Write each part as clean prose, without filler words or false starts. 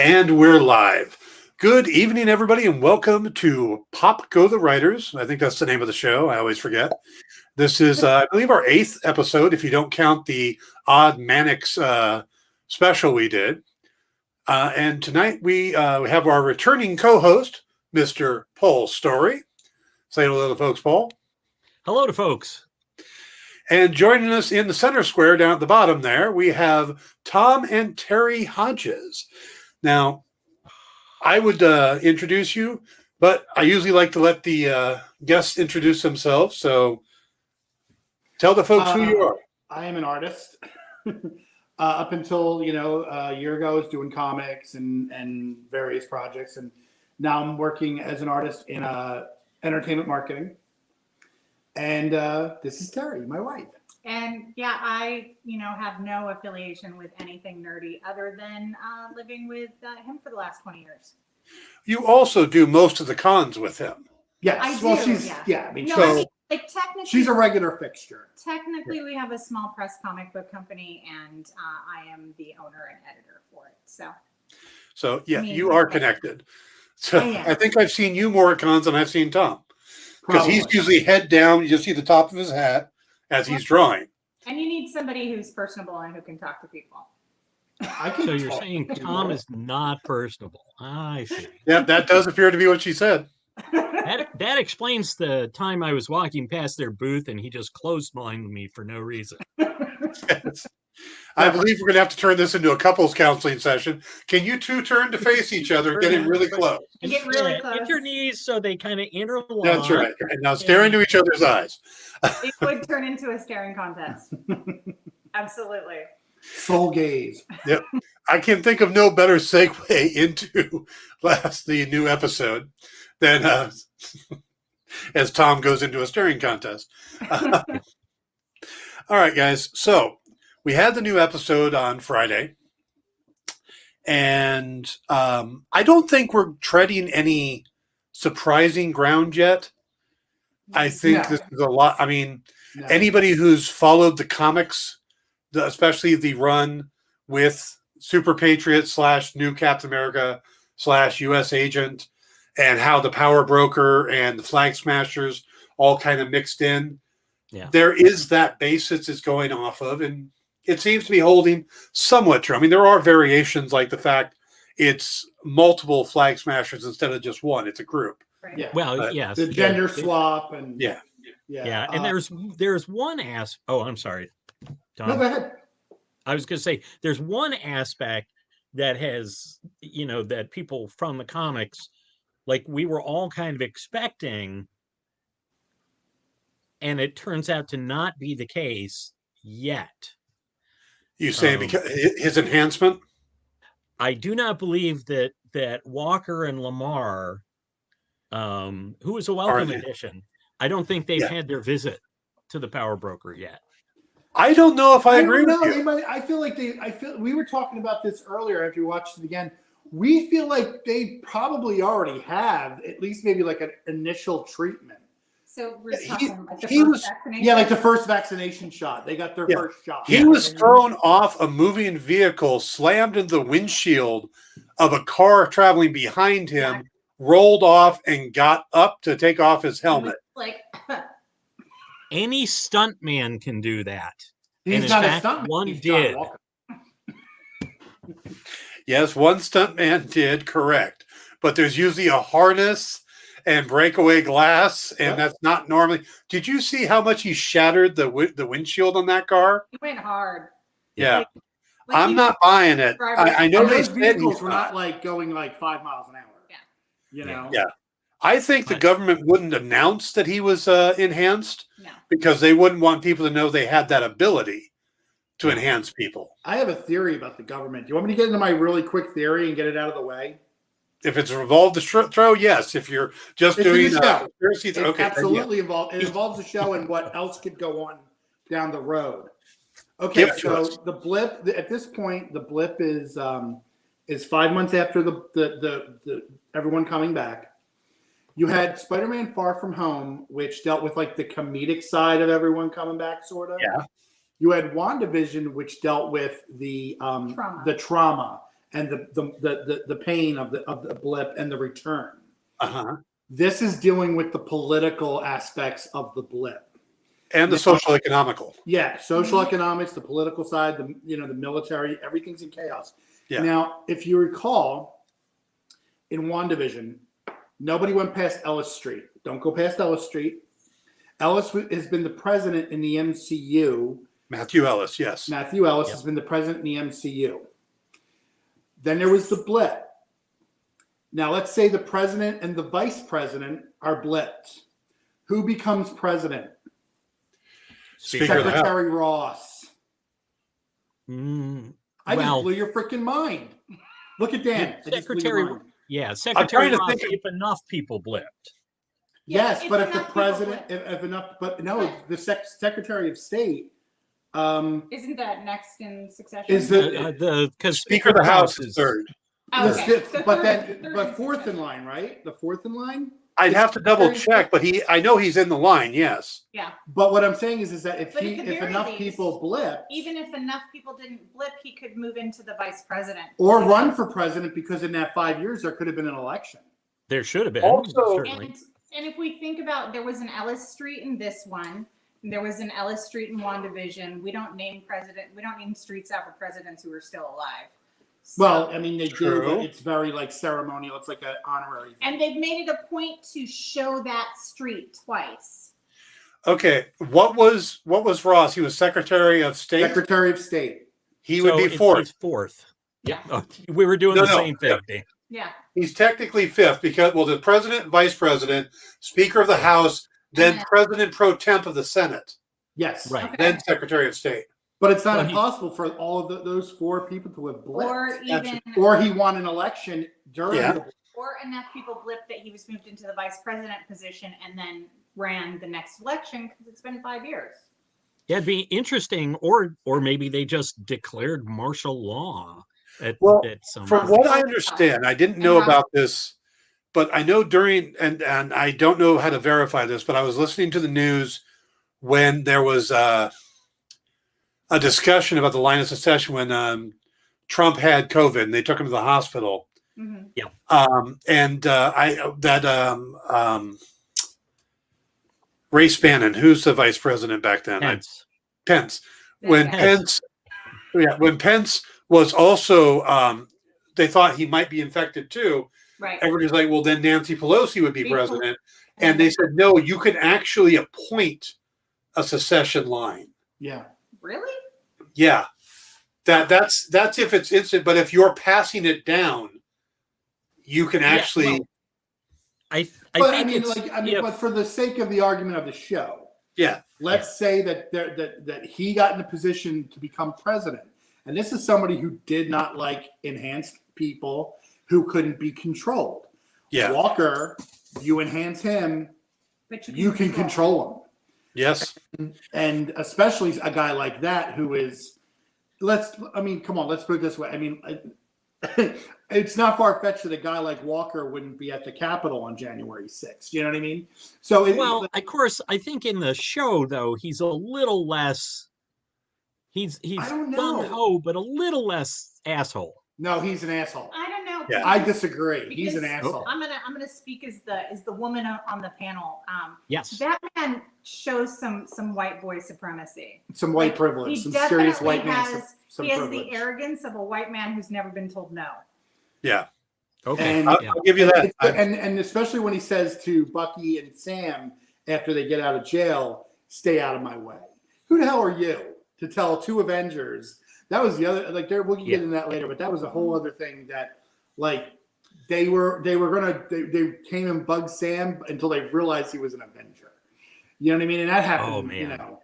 And we're live. Good evening, everybody, and welcome to Pop Go the Writers. I think that's the name of the show. I always forget. This is, I believe, our 8th episode, if you don't count the Odd Mannix special we did. And tonight we have our returning co-host, Mr. Paul Storrie. Say hello to folks, Paul. Hello to folks. And joining us in the center square down at the bottom there, we have Tom and Terri Hodges. Now, I would introduce you, but I usually like to let the guests introduce themselves. So tell the folks who you are. I am an artist. Up until, a year ago, I was doing comics and various projects. And now I'm working as an artist in entertainment marketing. And this is Terri, my wife. And yeah, I, have no affiliation with anything nerdy other than living with him for the last 20 years. You also do most of the cons with him. Yes. I well, do, she's, yeah. I mean, No, so I mean, technically, she's a regular fixture. Technically, we have a small press comic book company, and I am the owner and editor for it. So yeah, you are connected. So yeah. I think I've seen you more at cons than I've seen Tom. Because he's usually head down. You just see the top of his hat as he's drawing. And you need somebody who's personable and who can talk to people. So you're saying Tom is not personable. I see. Yeah, that does appear to be what she said. That explains the time I was walking past their booth and he just clotheslined me for no reason. Yes. I believe we're going to have to turn this into a couples counseling session. Can you two turn to face each other and get in really close? Get really close. Get your knees so they kind of interlock. That's right. And now stare into each other's eyes. It would turn into a staring contest. Absolutely. Soul gaze. Yep. I can think of no better segue into the new episode than as Tom goes into a staring contest. All right, guys. So we had the new episode on Friday, and I don't think we're treading any surprising ground yet. I think this is a lot. I mean, anybody who's followed the comics, especially the run with Super Patriot / New Captain America / U.S. Agent, and how the Power Broker and the Flag Smashers all kind of mixed in. Yeah. There is that basis it's going off of, and it seems to be holding somewhat true. I mean, there are variations like the fact it's multiple Flag Smashers instead of just one. It's a group. Right. Yeah. Well, yes. The gender swap and Yeah. And there's one Oh, I'm sorry, Tom. No, go ahead. I was going to say there's one aspect that has, that people from the comics, like we were all kind of expecting, and it turns out to not be the case yet. You saying because his enhancement? I do not believe that Walker and Lamar, who is a welcome addition, I don't think they've had their visit to the Power Broker yet. I don't know if I agree with you. They might, I feel we were talking about this earlier after we watched it again. We feel like they probably already have at least maybe like an initial treatment. So we're talking like the first vaccination? Yeah, like the first vaccination shot. They got their first shot. He was thrown off a moving vehicle, slammed into the windshield of a car traveling behind him, rolled off, and got up to take off his helmet. Like any stuntman can do that. He's not a stuntman. One did. Yes, one stuntman did, correct. But there's usually a harness and breakaway glass, and that's not normally. Did you see how much he shattered the windshield on that car? He went hard. Yeah. Like I'm not buying it. I know those they said vehicles were not like going like 5 miles an hour. Yeah. Yeah. I think the government wouldn't announce that he was enhanced because they wouldn't want people to know they had that ability to enhance people. I have a theory about the government. Do you want me to get into my really quick theory and get it out of the way? If it's involved the throw, yes. If you're just doing a conspiracy, it absolutely involved. It involves the show and what else could go on down the road. Okay, so the blip at this point, the blip is 5 months after the everyone coming back. You had Spider-Man Far From Home, which dealt with like the comedic side of everyone coming back, sort of. Yeah. You had WandaVision, which dealt with the trauma and the pain of the blip and the return. Uh-huh. This is dealing with the political aspects of the blip. And the social economical. Yeah, social economics, the political side, the military, everything's in chaos. Yeah. Now, if you recall, in WandaVision, nobody went past Ellis Street. Don't go past Ellis Street. Ellis has been the president in the MCU. Matthew Ellis, yes. Matthew Ellis has been the president in the MCU. Then there was the blip. Now, let's say the president and the vice president are blipped. Who becomes president? Speaker of the House. Secretary Ross. I just Well, blew your freaking mind. Look at Dan. I just blew your Secretary, mind. yeah, Secretary to Ross, think- if enough people blipped. Yes, if but if the enough people president, blip. if enough, but no, the Secretary of State Isn't that next in succession? is the Because Speaker of the House is third. Oh, the okay. fifth, So but third then fourth in line, right? The fourth in line. I'd have to double check, but I know he's in the line, yes. Yeah. But what I'm saying is that if But at the if very enough least, people blip Even if enough people didn't blip, he could move into the vice president. or run for president, because in that 5 years there could have been an election. There should have been, Also- certainly. And if we think about, there was an Ellis Street in this one, and there was an Ellis Street in WandaVision. We don't name streets after presidents who are still alive. So- Well, I mean they do, True. but it's very like ceremonial. It's like an honorary. and they've made it a point to show that street twice. Okay, what was Ross? He was Secretary of State. Secretary of State. He would be It's fourth. fourth. Yeah. Oh, we were doing No, the no, same thing, Dan. Yeah. He's technically fifth because, the president, vice president, Speaker of the House, then Yeah. President pro temp of the Senate, Yes. Right. Okay. then Secretary of State. But it's not Well, he- impossible for all of those four people to have blipped. Or even, Or he won an election during Yeah. the or enough people blipped that he was moved into the vice president position and then ran the next election because it's been 5 years. Yeah, it'd be interesting, or maybe they just declared martial law at some From what I understand, I didn't know about this, but I know during, and I don't know how to verify this, but I was listening to the news when there was a discussion about the line of succession when Trump had COVID and they took him to the hospital. Ray Spannon, who's the vice president back then? Pence. When Pence. When Pence was also, they thought he might be infected too. Right. Everybody's like, well, then Nancy Pelosi would be president. And they said, no, you can actually appoint a secession line. Yeah. Really? Yeah. That's if it's instant, but if you're passing it down, you can actually. I But think I mean, it's but for the sake of the argument of the show, Yeah. let's say that he got in a position to become president, and this is somebody who did not like enhanced people who couldn't be controlled. Yeah. Walker, you enhance him, But you can control him. Yes. And especially a guy like that who is, come on, let's put it this way. I mean, it's not far-fetched that a guy like Walker wouldn't be at the Capitol on January 6th. You know what I mean? So, of course, I think in the show, though, he's a little less, he's I don't know. gung-ho, but a little less asshole. No, he's an asshole. I don't know. Yeah. I disagree. He's an Because asshole. I'm gonna speak as the woman on the panel. Yes. That man shows some white boy supremacy. Some white Like, privilege, he some serious definitely white man, has- some he has privilege. the arrogance of a white man who's never been told no. Yeah. Okay. And- I'll give you that. And especially when he says to Bucky and Sam after they get out of jail, "Stay out of my way." Who the hell are you to tell two Avengers? That was the other, we'll get into that later, but that was a whole other thing that, they came and bugged Sam until they realized he was an Avenger. You know what I mean? And that happened. Oh, man. You know.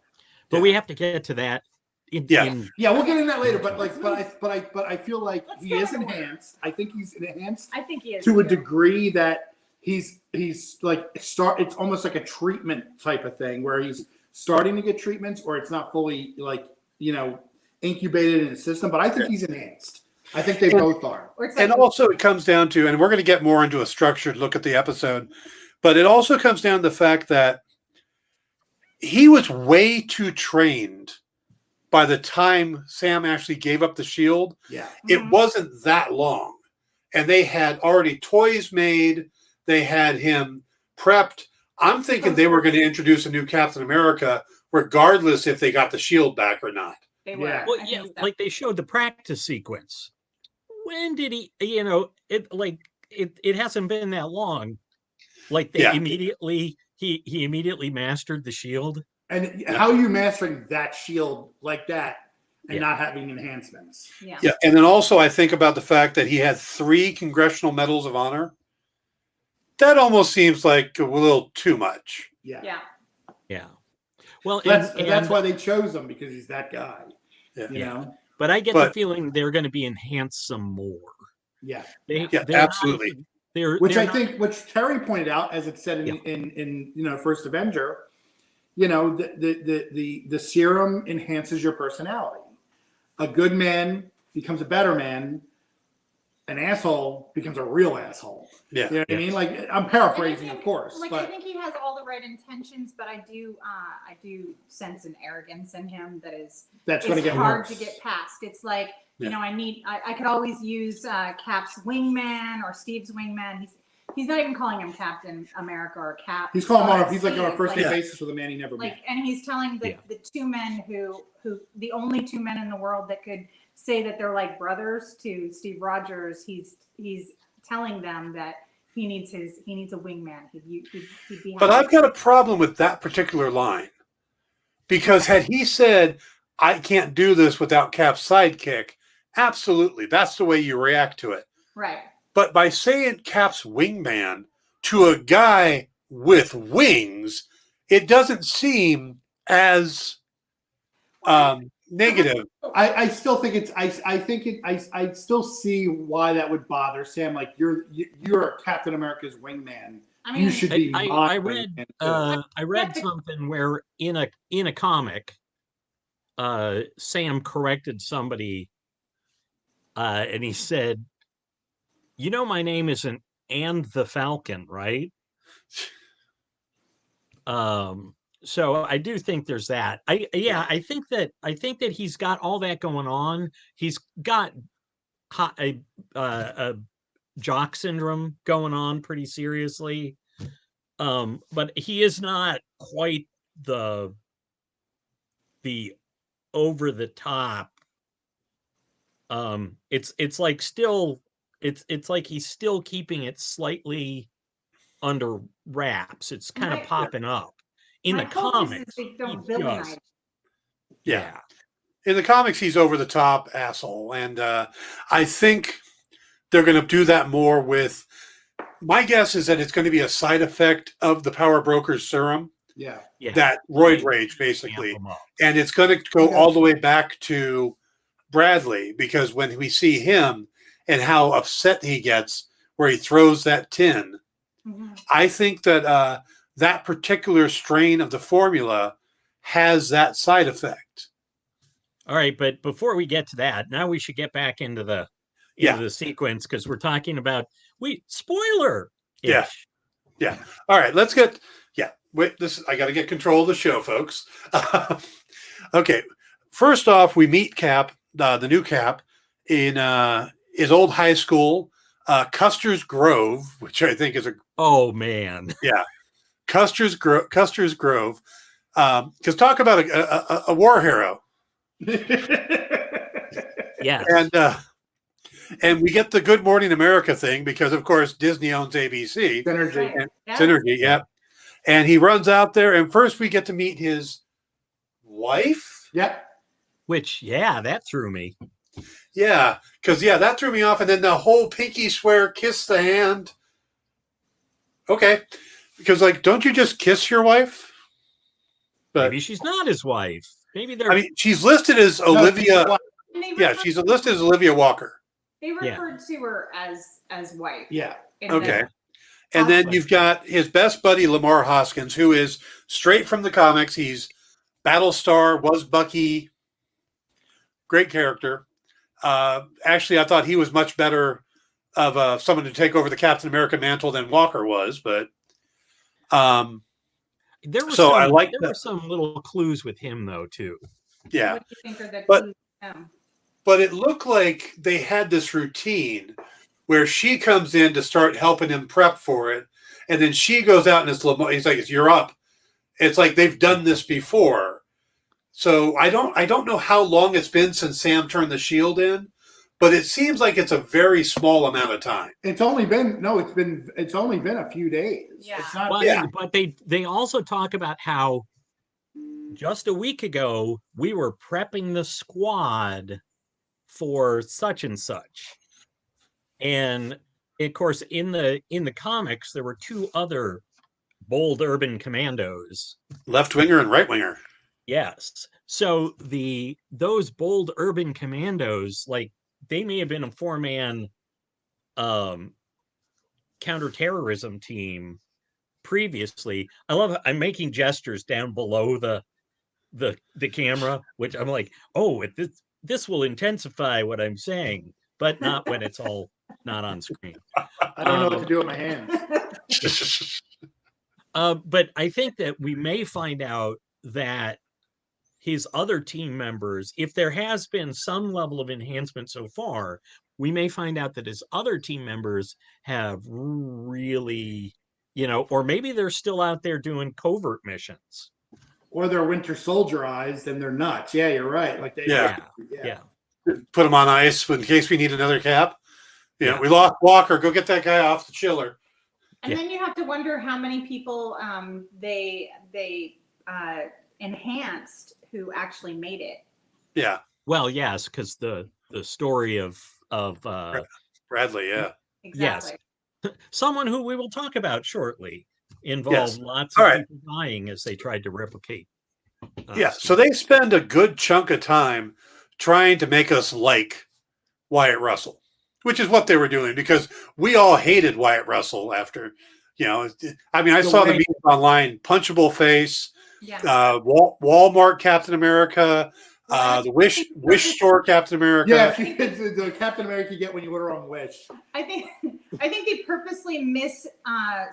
But we have to get to that. Yeah, we'll get into that later. But I feel like he is enhanced. I think he's enhanced I think he is to a too. degree that he's it's almost like a treatment type of thing where he's starting to get treatments or it's not fully incubated in the system, but I think he's enhanced. I think they both are. Or it's And also it comes down to, and we're going to get more into a structured look at the episode, but it also comes down to the fact that he was way too trained by the time Sam actually gave up the shield, it wasn't that long. And they had already toys made. They had him prepped. I'm thinking they were going to introduce a new Captain America, regardless if they got the shield back or not. They were. Well, yeah, like they showed the practice sequence. When did he? You know, it hasn't been that long. Like they immediately he immediately mastered the shield. And how are you mastering that shield like that and not having enhancements? Yeah. And then also I think about the fact that he had 3 Congressional Medals of Honor. That almost seems like a little too much. Yeah. Well, that's why they chose him, because he's that guy. Yeah. You know? But I get the feeling they're going to be enhanced some more. Yeah. Absolutely. Which Terry pointed out, as it said in First Avenger, the serum enhances your personality. A good man becomes a better man. An asshole becomes a real asshole. Yeah. You know what I mean? Like, I'm paraphrasing, of course. Like, I think he has all the right intentions, but I do sense an arrogance in him that's going to get hard worse. to get past. It's like, I could always use Cap's wingman or Steve's wingman. He's not even calling him Captain America or Cap. He's calling him he's like on a first name basis with a man he never met. And he's telling the 2 men who the only 2 men in the world that could say that they're like brothers to Steve Rogers. He's telling them that he needs a wingman. He'd be but I've got a problem with that particular line, because had he said, "I can't do this without Cap's sidekick," absolutely, that's the way you react to it. Right. But by saying Cap's wingman to a guy with wings, it doesn't seem as negative. I still think I still see why that would bother Sam. Like, you're Captain America's wingman. I mean, you should be. I read something where in a comic, Sam corrected somebody, and he said, my name isn't and the Falcon, right? So I do think there's that. I think that he's got all that going on. He's got a jock syndrome going on pretty seriously. But he is not quite the over the top. It's like still it's like he's still keeping it slightly under wraps. It's kind of popping up. In the comics, yeah. In the comics, he's over the top asshole, and I think they're going to do that more with. My guess is that it's going to be a side effect of the Power Broker's serum. Yeah. That roid rage, basically, and it's going to go all the way back to Bradley, because when we see him and how upset he gets, where he throws that tin, I think that. That particular strain of the formula has that side effect. All right, but before we get to that, now we should get back into the sequence, because we're talking about spoiler. Yeah. All right, let's get Wait, I got to get control of the show, folks. Okay, first off, we meet Cap, the new Cap, in his old high school, Custer's Grove, which I think is Custer's Grove, because talk about a war hero. Yeah, and we get the Good Morning America thing, because of course Disney owns ABC. Synergy, and he runs out there, and first we get to meet his wife. Which that threw me. Because that threw me off, and then the whole pinky swear, kiss the hand. Okay. Because, don't you just kiss your wife? But maybe she's not his wife. Maybe they're. I mean, she's listed as Olivia. She's listed as Olivia Walker. They referred to her as wife. Yeah. Okay. And then you've got his best buddy, Lamar Hoskins, who is straight from the comics. He's Battlestar, was Bucky. Great character. Actually, I thought he was much better of someone to take over the Captain America mantle than Walker was, but. There were some little clues with him, though, too. Yeah. What do you think are the But- clues to them? But it looked like they had this routine where she comes in to start helping him prep for it, and then she goes out and he's like, "You're up." It's like they've done this before. So I don't know how long it's been since Sam turned the shield in, but it seems like it's a very small amount of time. It's only been a few days. Yeah. It's not. But they also talk about how just a week ago we were prepping the squad for such and such, and of course in the comics there were two other bold urban commandos, Left winger and right winger. yes. So those bold urban commandos, like, they may have been a 4-man counterterrorism team previously. I'm making gestures down below the camera, which I'm like, oh, this will intensify what I'm saying, but not when it's all not on screen. I don't know what to do with my hands. But I think that we may find out that his other team members, if there has been some level of enhancement so far, we may find out that his other team members have really, or maybe they're still out there doing covert missions. Or they're Winter Soldier eyes and they're nuts. Yeah, you're right. Like they. Yeah. Put him on ice in case we need another cap. Yeah. We lost Walker. Go get that guy off the chiller. And then you have to wonder how many people they enhanced who actually made it. Yeah. Well, yes, because the story of Bradley, yeah. Exactly. someone who we will talk about shortly involved lots All of right. people dying as they tried to replicate. Yeah. So they spend a good chunk of time trying to make us like Wyatt Russell, which is what they were doing, because we all hated Wyatt Russell after, I saw the memes online, punchable face, Yeah. Walmart Captain America, the Wish store Captain America. Yeah, the Captain America you get when you order on Wish. I think they purposely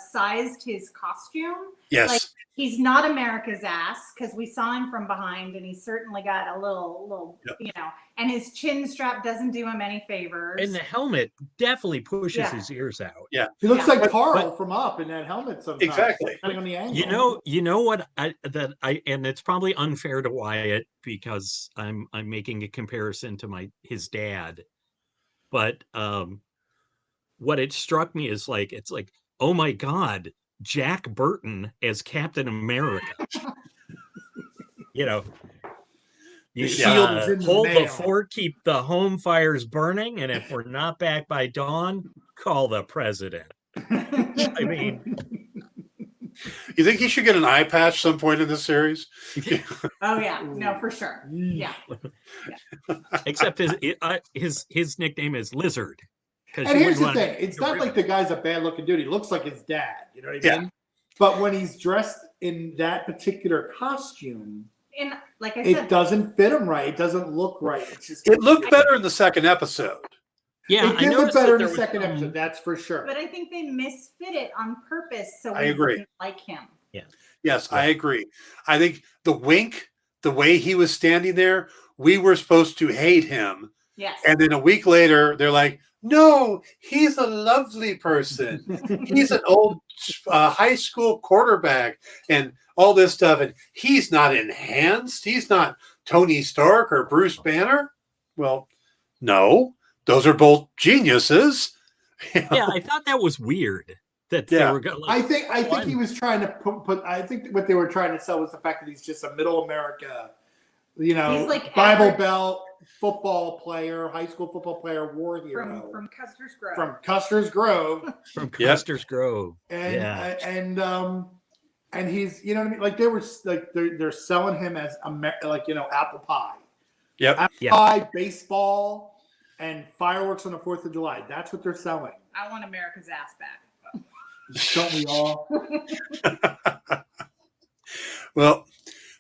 sized his costume. Yes. Like, he's not America's ass, because we saw him from behind and he's certainly got a little, and his chin strap doesn't do him any favors. And the helmet definitely pushes his ears out. Yeah. He looks Yeah. like Carl from Up in that helmet sometimes. Exactly. Depending on the angle. You know what and it's probably unfair to Wyatt because I'm making a comparison to his dad. But what it struck me is it's like, oh my God, Jack Burton as Captain America. Shield is in the Hold the mail. fort, keep the home fires burning, and if we're not back by dawn, call the president. I mean, You think he should get an eye patch some point in this series? Oh yeah, no, for sure. Yeah. except his nickname is Lizard. And here's the thing: it's not like the guy's a bad-looking dude. He looks like his dad. You know what I mean? But when he's dressed in that particular costume, And like I it said, doesn't fit him right. It doesn't look right. It's just It looked better in the second episode. Yeah, it did look noticed better that in the there was second some- episode. That's for sure. but I think they misfit it on purpose so I we agree. didn't like him. Yes, I agree. I think the wink, the way he was standing there, we were supposed to hate him. Yes. And then a week later, they're like, no, he's a lovely person. He's an old high school quarterback and all this stuff. And he's not enhanced. He's not Tony Stark or Bruce Banner. Well, no, those are both geniuses. Yeah, I thought that was weird that they were going. I think he was trying to put. I think what they were trying to sell was the fact that he's just a middle America, He's like Bible average- Belt football player, high school football player, war hero from Custer's Grove. from Custer's Grove, From Custer's Grove. and Yeah. and he's, you know what I mean? Like they were like they're selling him as apple pie. Yep. Apple Yeah. pie, baseball, and fireworks on the 4th of July. That's what they're selling. I want America's ass back. Don't we all? Well,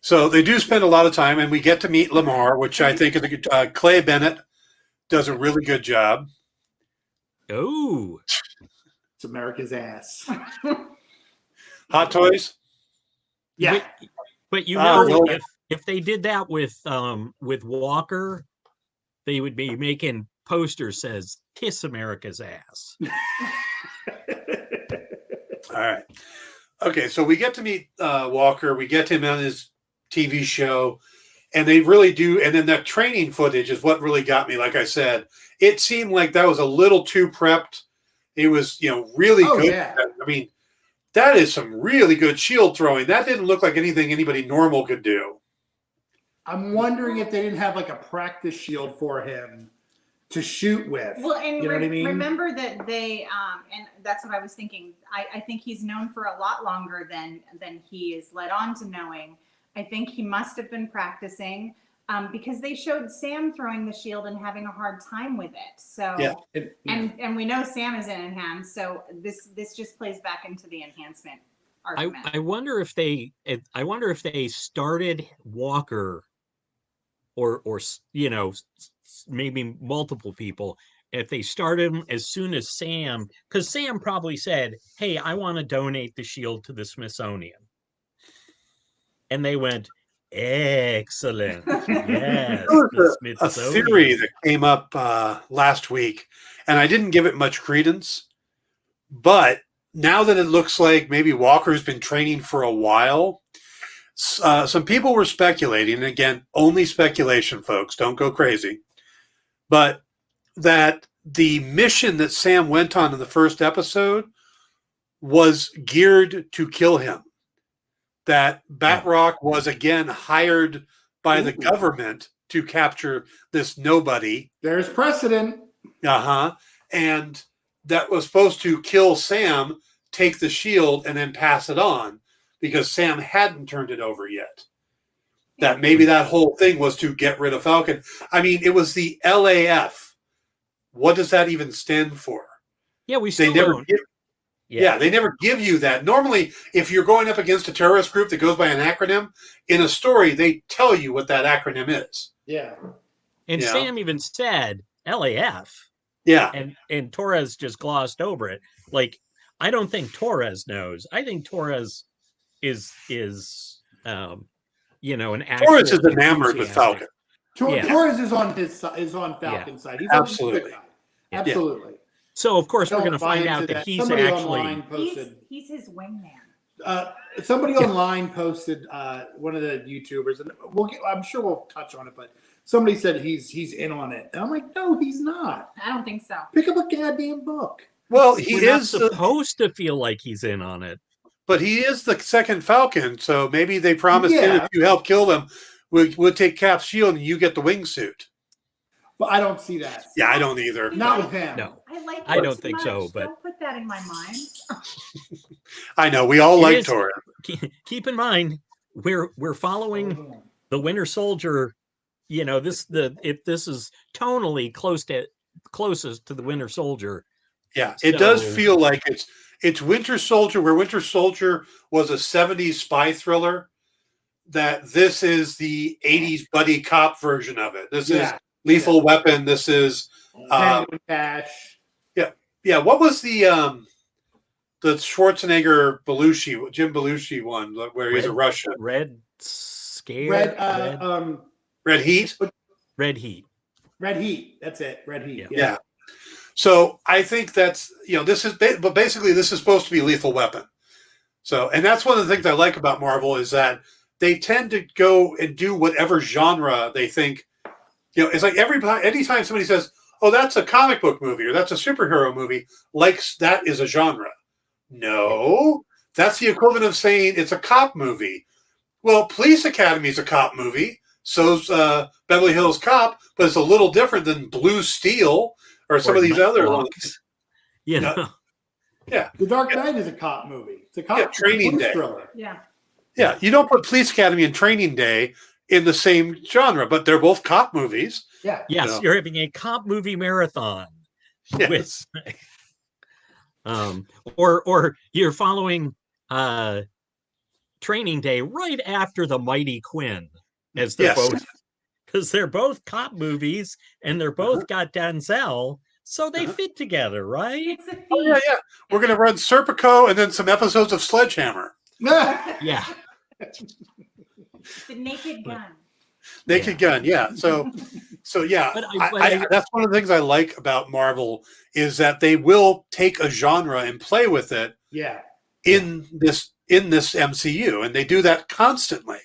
so they do spend a lot of time, and we get to meet Lamar, which I think is a good, Clay Bennett does a really good job. Oh, It's America's ass. Hot Toys? Yeah. but you Ah, know, well- if they did that with Walker, they would be making posters says "Kiss America's ass." All right. Okay, so we get to meet Walker. We get him on his TV show, and they really do. And then that training footage is what really got me. Like I said, it seemed like that was a little too prepped. It was, really good. Yeah. I mean, that is some really good shield throwing. That didn't look like anything anybody normal could do. I'm wondering if they didn't have like a practice shield for him to shoot with. Well, and you know what I mean? remember that they, and that's what I was thinking. I think he's known for a lot longer than he is led on to knowing. I think he must have been practicing because they showed Sam throwing the shield and having a hard time with it. So, Yeah. And we know Sam is in enhance. So this just plays back into the enhancement argument. I wonder if they started Walker or maybe multiple people, if they started him as soon as Sam, because Sam probably said, "Hey, I want to donate the shield to the Smithsonian," and they went, "Excellent, yes." There was a theory that came up last week, and I didn't give it much credence, but now that it looks like maybe Walker's been training for a while, some people were speculating, and again, only speculation, folks, don't go crazy, but that the mission that Sam went on in the first episode was geared to kill him. That Batroc was again hired by the government to capture this nobody. There's precedent. And that was supposed to kill Sam, take the shield, and then pass it on because Sam hadn't turned it over yet. That maybe that whole thing was to get rid of Falcon. I mean, it was the LAF. What does that even stand for? Yeah, we still don't. They never give you that. Normally, if you're going up against a terrorist group that goes by an acronym, in a story, they tell you what that acronym is. Yeah. And Sam even said LAF. Yeah. And Torres just glossed over it. Like, I don't think Torres knows. I think Torres is an actual Torres is enamored with Falcon. Torres is on Falcon's side. He's absolutely. Absolutely. So of course we're going to find out that he's somebody actually online posted. He's his wingman. Somebody online posted one of the YouTubers, and I'm sure we'll touch on it, but somebody said he's in on it, and I'm like, no, he's not. I don't think so. Pick up a goddamn book. Well, We're not supposed to feel like he's in on it, but he is the second Falcon, so maybe they promised him if you help kill them, we'll take Cap's shield and you get the wingsuit. But I don't see that. Yeah, I don't either. Not with him. No, I don't think so. But don't put that in my mind. I know we all like Torres. Keep in mind, we're following the Winter Soldier. If this is tonally closest to the Winter Soldier. Yeah, it does feel like it's Winter Soldier, where Winter Soldier was a 70s spy thriller. That this is the 80s buddy cop version of it. This is Lethal Weapon. This is Cash. Yeah. What was the Schwarzenegger Jim Belushi one where he's a Russian? Red Heat. Red Heat. Red Heat. That's it. Red Heat. Yeah. So I think that's this is supposed to be Lethal Weapon. So, and that's one of the things I like about Marvel is that they tend to go and do whatever genre they think. It's like anytime somebody says, "Oh, that's a comic book movie" or "That's a superhero movie," that is a genre. No, that's the equivalent of saying it's a cop movie. Well, Police Academy is a cop movie. So's Beverly Hills Cop, but it's a little different than Blue Steel or some of these other ones. Yeah. The Dark Knight is a cop movie. It's a cop Training Day thriller. Yeah. You don't put Police Academy and Training Day in the same genre, but they're both cop movies. Yeah. Yes, you're having a cop movie marathon. Yes. Or you're following Training Day right after the Mighty Quinn, as they're both, because they're both cop movies and they're both got Denzel, so they fit together, right? It's a theme. Oh, yeah. We're gonna run Serpico and then some episodes of Sledgehammer. Yeah. The Naked Gun. Naked Gun, yeah. So yeah, that's one of the things I like about Marvel is that they will take a genre and play with it. Yeah. In this MCU, and they do that constantly.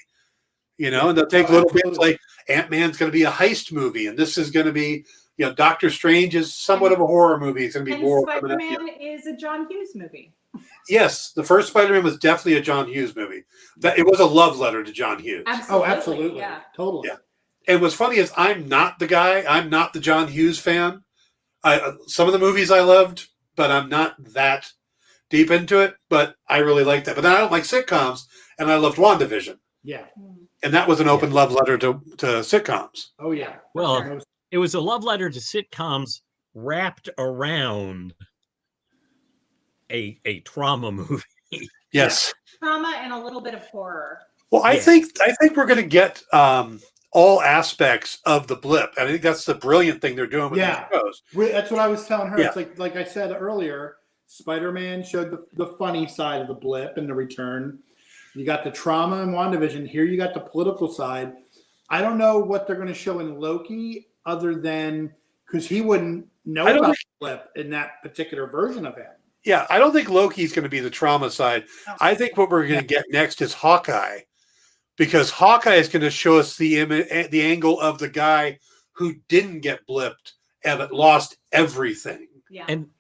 And they'll take little bits like Ant-Man's going to be a heist movie, and this is going to be, Doctor Strange is somewhat of a horror movie. It's going to be more. Spider-Man is a John Hughes movie. Yes, the first Spider-Man was definitely a John Hughes movie. That it was a love letter to John Hughes. Absolutely. Oh, absolutely. Yeah, totally. Yeah. And what's funny is I'm not the guy. I'm not the John Hughes fan. Some of the movies I loved, but I'm not that deep into it. But I really like that. But then I don't like sitcoms, and I loved WandaVision. Yeah. And that was an open love letter to sitcoms. Oh, yeah. Well, it was a love letter to sitcoms wrapped around a trauma movie. Yes. Trauma and a little bit of horror. Well, I think we're going to get all aspects of the blip. I think that's the brilliant thing they're doing with these shows. That's what I was telling her. Yeah. It's like I said earlier, Spider-Man showed the funny side of the blip and the return. You got the trauma in WandaVision. Here you got the political side. I don't know what they're going to show in Loki other than because he wouldn't know about the blip in that particular version of him. Yeah, I don't think Loki's going to be the trauma side. Oh. I think what we're going to get next is Hawkeye, because Hawkeye is going to show us the angle of the guy who didn't get blipped and lost everything. Yeah, and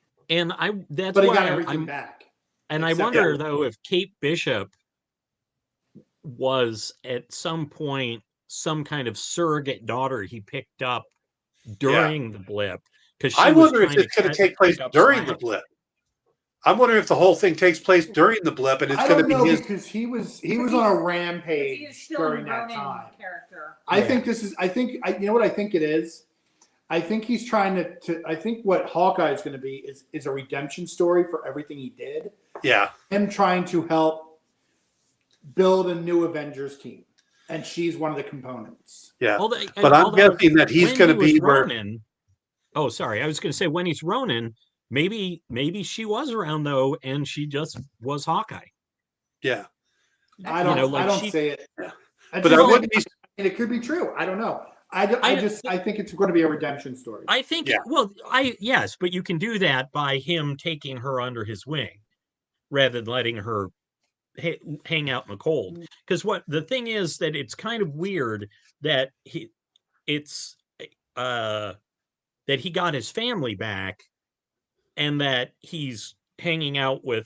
that's but he why got everything back. And I wonder though if Kate Bishop was at some point some kind of surrogate daughter he picked up during the blip. Because I wonder if it's going to take place during the blip. I'm wondering if the whole thing takes place during the blip, and it's going to be his. Because he was on a rampage during that time. Character. I think you know what I think it is. I think he's trying to. I think what Hawkeye is going to be is a redemption story for everything he did. Yeah. Him trying to help build a new Avengers team, and she's one of the components. Yeah. But I'm guessing that he's going to be Ronin. Oh, sorry. I was going to say when he's Ronin. Maybe she was around though, and she just was Hawkeye. Yeah, I don't say it. Yeah. But I wouldn't be. It could be true. I don't know. I think it's going to be a redemption story. I think. Yeah. Well, yes, but you can do that by him taking her under his wing, rather than letting her hang out in the cold. Because what the thing is that it's kind of weird that he got his family back. And that he's hanging out with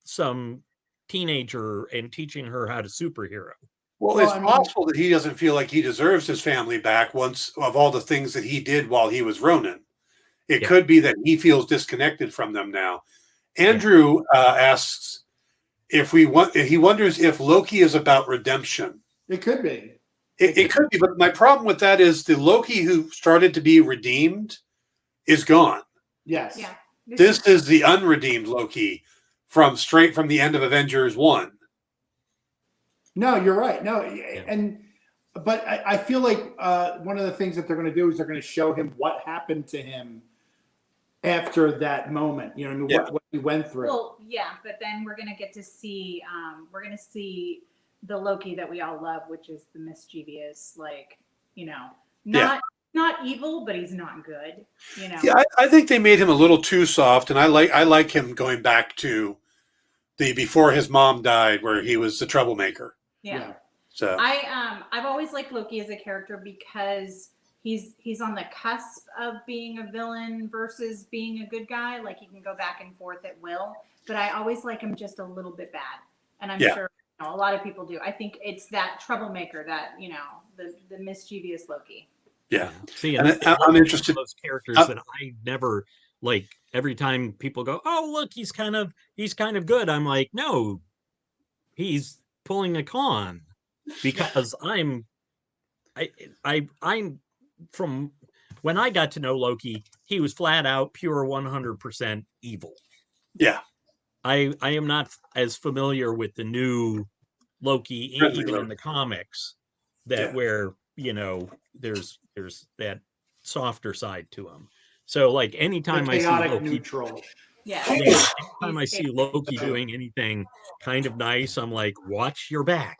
some teenager and teaching her how to superhero. Well, it's possible that he doesn't feel like he deserves his family back once of all the things that he did while he was Ronin. It could be that he feels disconnected from them now. Andrew asks he wonders if Loki is about redemption. It could be. It could be, but my problem with that is the Loki who started to be redeemed is gone. Yes. Yeah. This is the unredeemed Loki straight from the end of Avengers 1. No, you're right. No, but I feel like one of the things that they're going to do is they're going to show him what happened to him after that moment. What he went through. Well, yeah, but then we're going to get to see the Loki that we all love, which is the mischievous, not evil, but he's not good. Yeah, I think they made him a little too soft, and I like him going back to the before his mom died, where he was the troublemaker. Yeah. So I've always liked Loki as a character because he's on the cusp of being a villain versus being a good guy. Like he can go back and forth at will, but I always like him just a little bit bad, and I'm sure a lot of people do. I think it's that troublemaker, that the mischievous Loki. Yeah. See, and I'm interested in those characters that I never like. Every time people go, "Oh, look, he's kind of good," I'm like, "No, he's pulling a con," because I'm from when I got to know Loki, he was flat out pure 100% evil. Yeah. I am not as familiar with the new Loki, even in the comics, where there's that softer side to him. So like anytime I see Loki neutral. Anytime I see Loki doing anything kind of nice, I'm like, watch your back.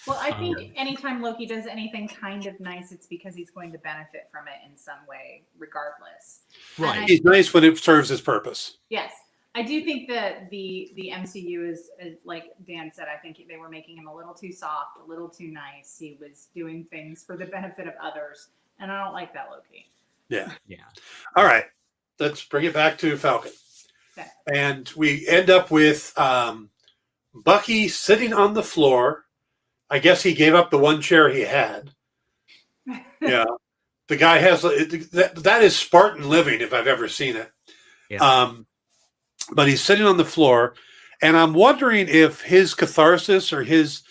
Well, I think anytime Loki does anything kind of nice, it's because he's going to benefit from it in some way, regardless. Right. He's nice when it serves his purpose. Yes. I do think that the MCU is like Dan said, I think they were making him a little too soft, a little too nice. He was doing things for the benefit of others, and I don't like that, Loki. Yeah. Yeah. All right. Let's bring it back to Falcon. Okay. And we end up with Bucky sitting on the floor. I guess he gave up the one chair he had. Yeah. The guy has that is Spartan living if I've ever seen it. Yeah. But he's sitting on the floor, and I'm wondering if his catharsis or his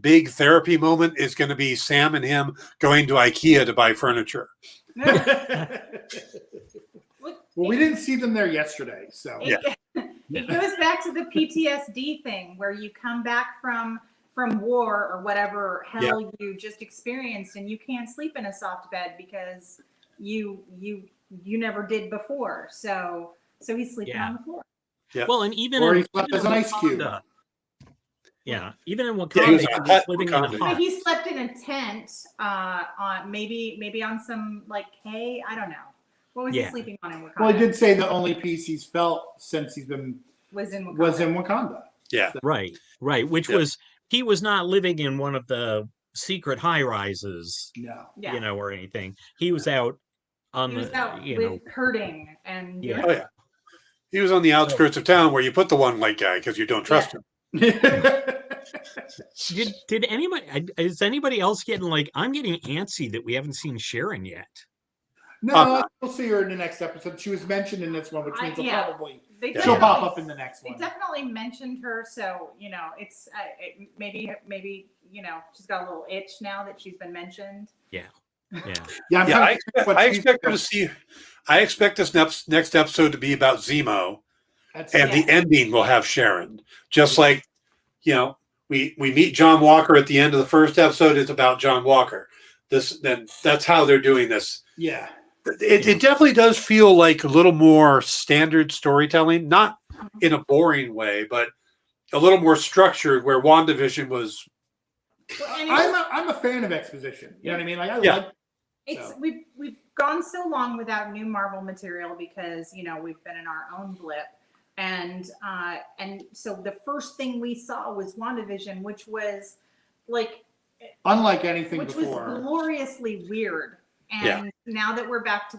big therapy moment is going to be Sam and him going to IKEA to buy furniture. Well, we didn't see them there yesterday, so It goes back to the PTSD thing where you come back from war or whatever hell you just experienced, and you can't sleep in a soft bed because you never did before. So he's sleeping on the floor. Yeah. Well, and even or in, he slept even as in an ice cube. Wakanda, yeah, even in he Wakanda, was he a was hut living in Wakanda. a hut. He slept in a tent on maybe on some like hay. I don't know. What was he sleeping on in Wakanda? Well, he did say the only peace he's felt since he's been was in Wakanda. Yeah. Right. Which was, he was not living in one of the secret high rises, No. Yeah. you know, or anything. He was out on He was the, out you with know, hurting and Yeah. Oh, yeah. He was on the outskirts of town where you put the one white guy because you don't trust him. Did anybody, is anybody else getting like, I'm getting antsy that we haven't seen Sharon yet. No, we'll see her in the next episode. She was mentioned in this one, which means she'll pop up in the next one. They definitely mentioned her, so you know it's maybe you know she's got a little itch now that she's been mentioned. Yeah. I expect her to see. I expect this next episode to be about Zemo, and the ending will have Sharon. Just like, you know, we meet John Walker at the end of the first episode. It's about John Walker. That's how they're doing this. Yeah. It definitely does feel like a little more standard storytelling, not in a boring way, but a little more structured. Where WandaVision was. I'm a fan of exposition. You know what I mean? Like we've gone so long without new Marvel material because you know we've been in our own blip, and so the first thing we saw was WandaVision, which was like unlike anything which before. was gloriously weird. And now that we're back to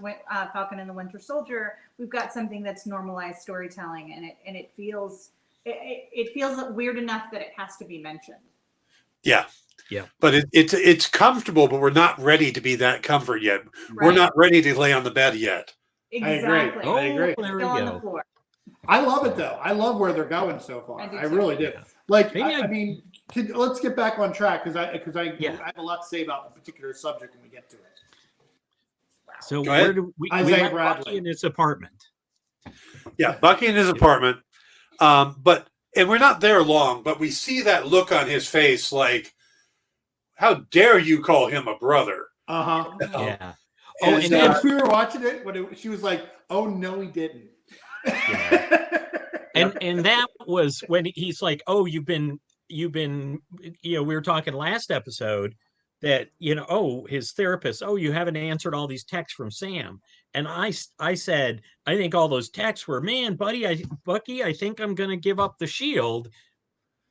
Falcon and the Winter Soldier, we've got something that's normalized storytelling, and it feels weird enough that it has to be mentioned. Yeah. But it's comfortable, but we're not ready to be that comfort yet. Right. We're not ready to lay on the bed yet. Exactly. I agree. There we Still on go. the floor. I love it though. I love where they're going so far. I do I too. really do. Yeah. Like, Maybe I mean, let's get back on track because I Yeah. have a lot to say about the particular subject when we get to it. So Go ahead. where do we Isaiah left Bradley. Bucky in his apartment? Yeah, Bucky in his apartment. And we're not there long, but we see that look on his face like, how dare you call him a brother? Yeah. And, and then we were watching it when she was like, "Oh no, he didn't." And that was when he's like, "Oh, you've been, you know, we were talking last episode that, you know, oh, his therapist, oh, you haven't answered all these texts from Sam." And I said, I think all those texts were, man, Bucky, I think I'm going to give up the shield.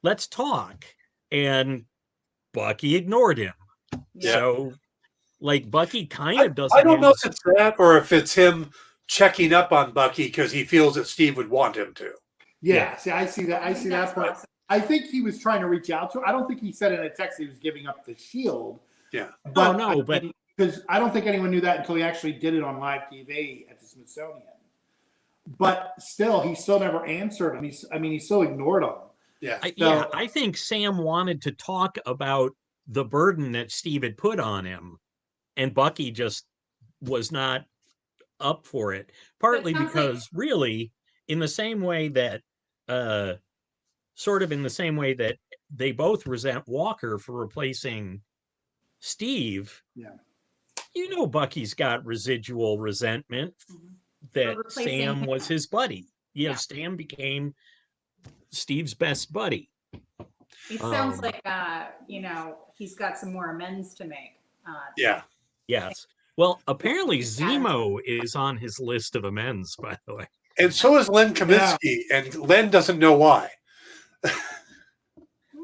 Let's talk. And Bucky ignored him. Yeah. So, like, Bucky kind of doesn't. I don't know if it's that or if it's him checking up on Bucky because he feels that Steve would want him to. Yeah. See, I see that. I see that part. I think he was trying to reach out to her. I don't think he said in a text he was giving up the shield. Yeah. But because I don't think anyone knew that until he actually did it on live TV at the Smithsonian. But still, he still never answered him. He still ignored him. Yeah. I think Sam wanted to talk about the burden that Steve had put on him, and Bucky just was not up for it. Partly because really, in the same way that they both resent Walker for replacing Steve. Yeah. You know, Bucky's got residual resentment that Sam was his buddy. You know, Sam became Steve's best buddy. It sounds like he's got some more amends to make. Yeah. Yes. Well, apparently Zemo is on his list of amends, by the way. And so is Len Kaminsky, and Len doesn't know why.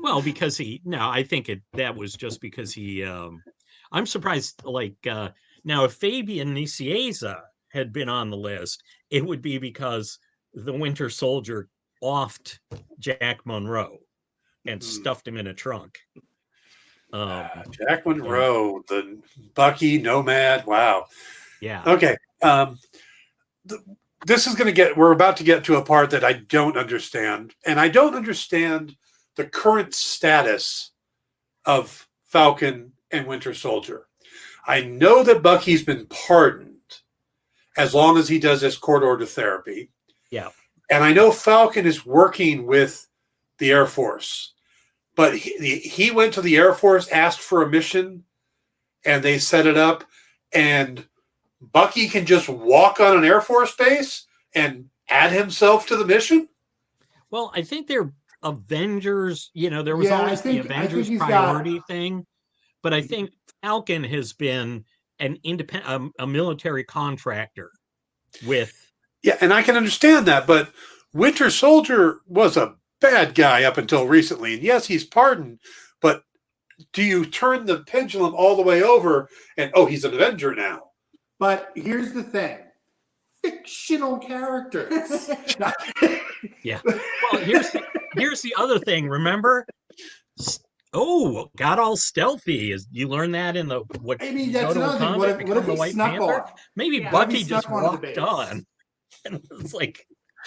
Well, because I think that was just because I'm surprised, now if Fabian Nicieza had been on the list, it would be because the Winter Soldier offed Jack Monroe and stuffed him in a trunk. Jack Monroe, the Bucky Nomad. Wow. Yeah. Okay. This is we're about to get to a part that I don't understand. And I don't understand the current status of Falcon and Winter Soldier. I know that Bucky's been pardoned as long as he does this court order therapy. Yeah. And I know Falcon is working with the Air Force. But he went to the Air Force, asked for a mission, and they set it up. And Bucky can just walk on an Air Force base and add himself to the mission? Well, I think they're Avengers. There was always the Avengers priority thing. But I think Falcon has been an independent, a military contractor with. Yeah, and I can understand that. But Winter Soldier was a bad guy up until recently. And yes, he's pardoned, but do you turn the pendulum all the way over and, he's an Avenger now? But here's the thing. Fictional characters. Yeah. Well, here's the other thing. Remember? Got all stealthy. You learn that in the that's another thing. What if he snuck on? Maybe Bucky just walked on. And it's like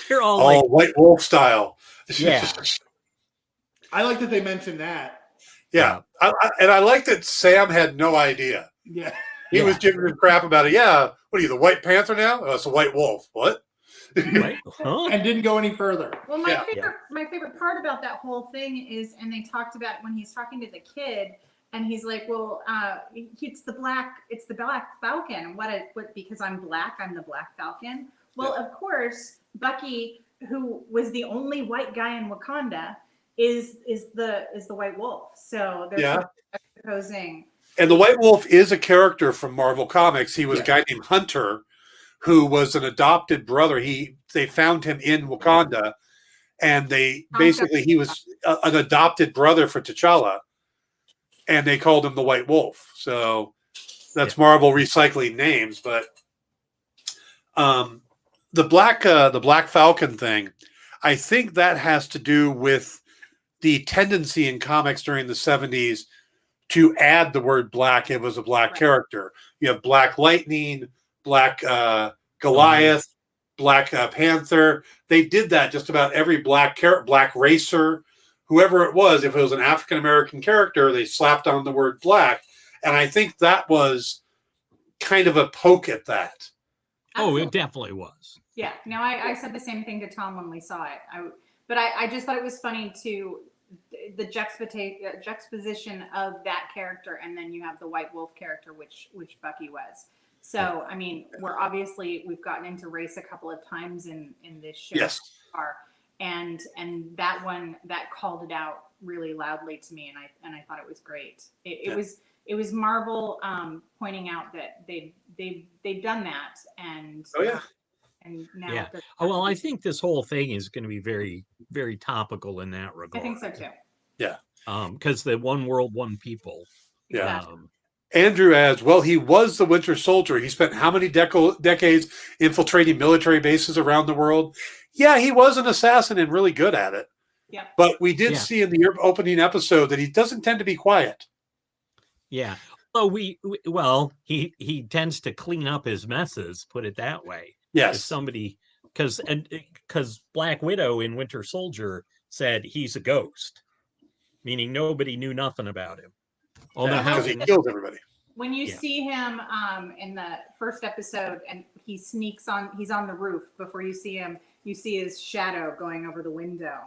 you're all White Wolf style. Yeah. I like that they mentioned that. Yeah. I like that Sam had no idea. Yeah. He was giving him crap about it. Yeah. What are you, the White Panther now? Oh, it's a White Wolf. What? Right? Huh? And didn't go any further. Well, my favorite part about that whole thing is, and they talked about when he's talking to the kid, and he's like, "Well, it's the Black Falcon. What? Because I'm black, I'm the Black Falcon." Well, of course, Bucky, who was the only white guy in Wakanda, is the White Wolf. So they're opposing. And the White Wolf is a character from Marvel Comics. He was a guy named Hunter, who was an adopted brother. They found him in Wakanda, and he was an adopted brother for T'Challa, and they called him the White Wolf. So that's Marvel recycling names, but the Black Falcon thing, I think that has to do with the tendency in comics during the 70s to add the word black. It was a black character. You have Black Lightning, Black Goliath, Black Panther. They did that just about every black racer, whoever it was. If it was an African American character, they slapped on the word black. And I think that was kind of a poke at that. It definitely was. Yeah. No, I said the same thing to Tom when we saw it. But I just thought it was funny to the juxtaposition of that character, and then you have the White Wolf character, which Bucky was. So, I mean, we've gotten into race a couple of times in this show. Yes. And that one that called it out really loudly to me, and I thought it was great. It was Marvel pointing out that they've done that, and and now well, I think this whole thing is going to be very, very topical in that regard. I think so too. Yeah. Because the one world, one people. Yeah. Andrew adds, well, he was the Winter Soldier. He spent how many decades infiltrating military bases around the world? Yeah, he was an assassin and really good at it. Yeah. But we did see in the opening episode that he doesn't tend to be quiet. Yeah. Well, he tends to clean up his messes, put it that way. Yes. Because Black Widow in Winter Soldier said he's a ghost, meaning nobody knew nothing about him. Because he killed everybody. When you see him in the first episode, and he's on the roof. Before you see him, you see his shadow going over the window.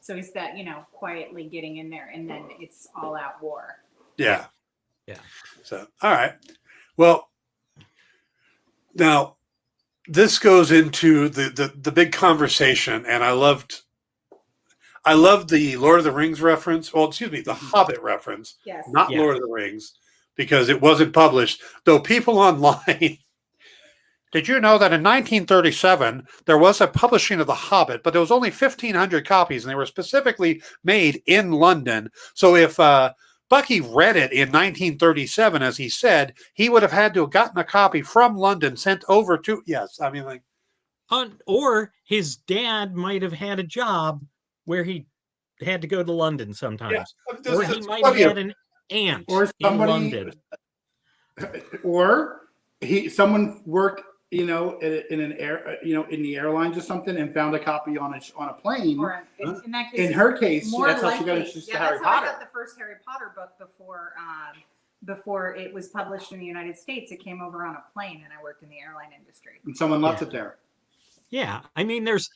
So he's that, quietly getting in there, and then it's all out war. Yeah. Yeah. So, all right. Well, now this goes into the big conversation, and I I love the Lord of the Rings reference. Well, excuse me, the Hobbit reference, Yes. not Yeah. Lord of the Rings, because it wasn't published. Though people online, did you know that in 1937 there was a publishing of the Hobbit, but there was only 1,500 copies, and they were specifically made in London. So if Bucky read it in 1937, as he said, he would have had to have gotten a copy from London sent over to. Yes, I mean, like. Or his dad might have had a job where he had to go to London sometimes. Yeah, Or he might have had an aunt or in somebody, London. or someone worked, in an air, in the airlines or something, and found a copy on a plane. Or in that case, In her case, more that's how she got likely- introduced yeah, to Harry that's how I Potter. got the first Harry Potter book before it was published in the United States. It came over on a plane, and I worked in the airline industry. And someone left it there. Yeah, I mean, it's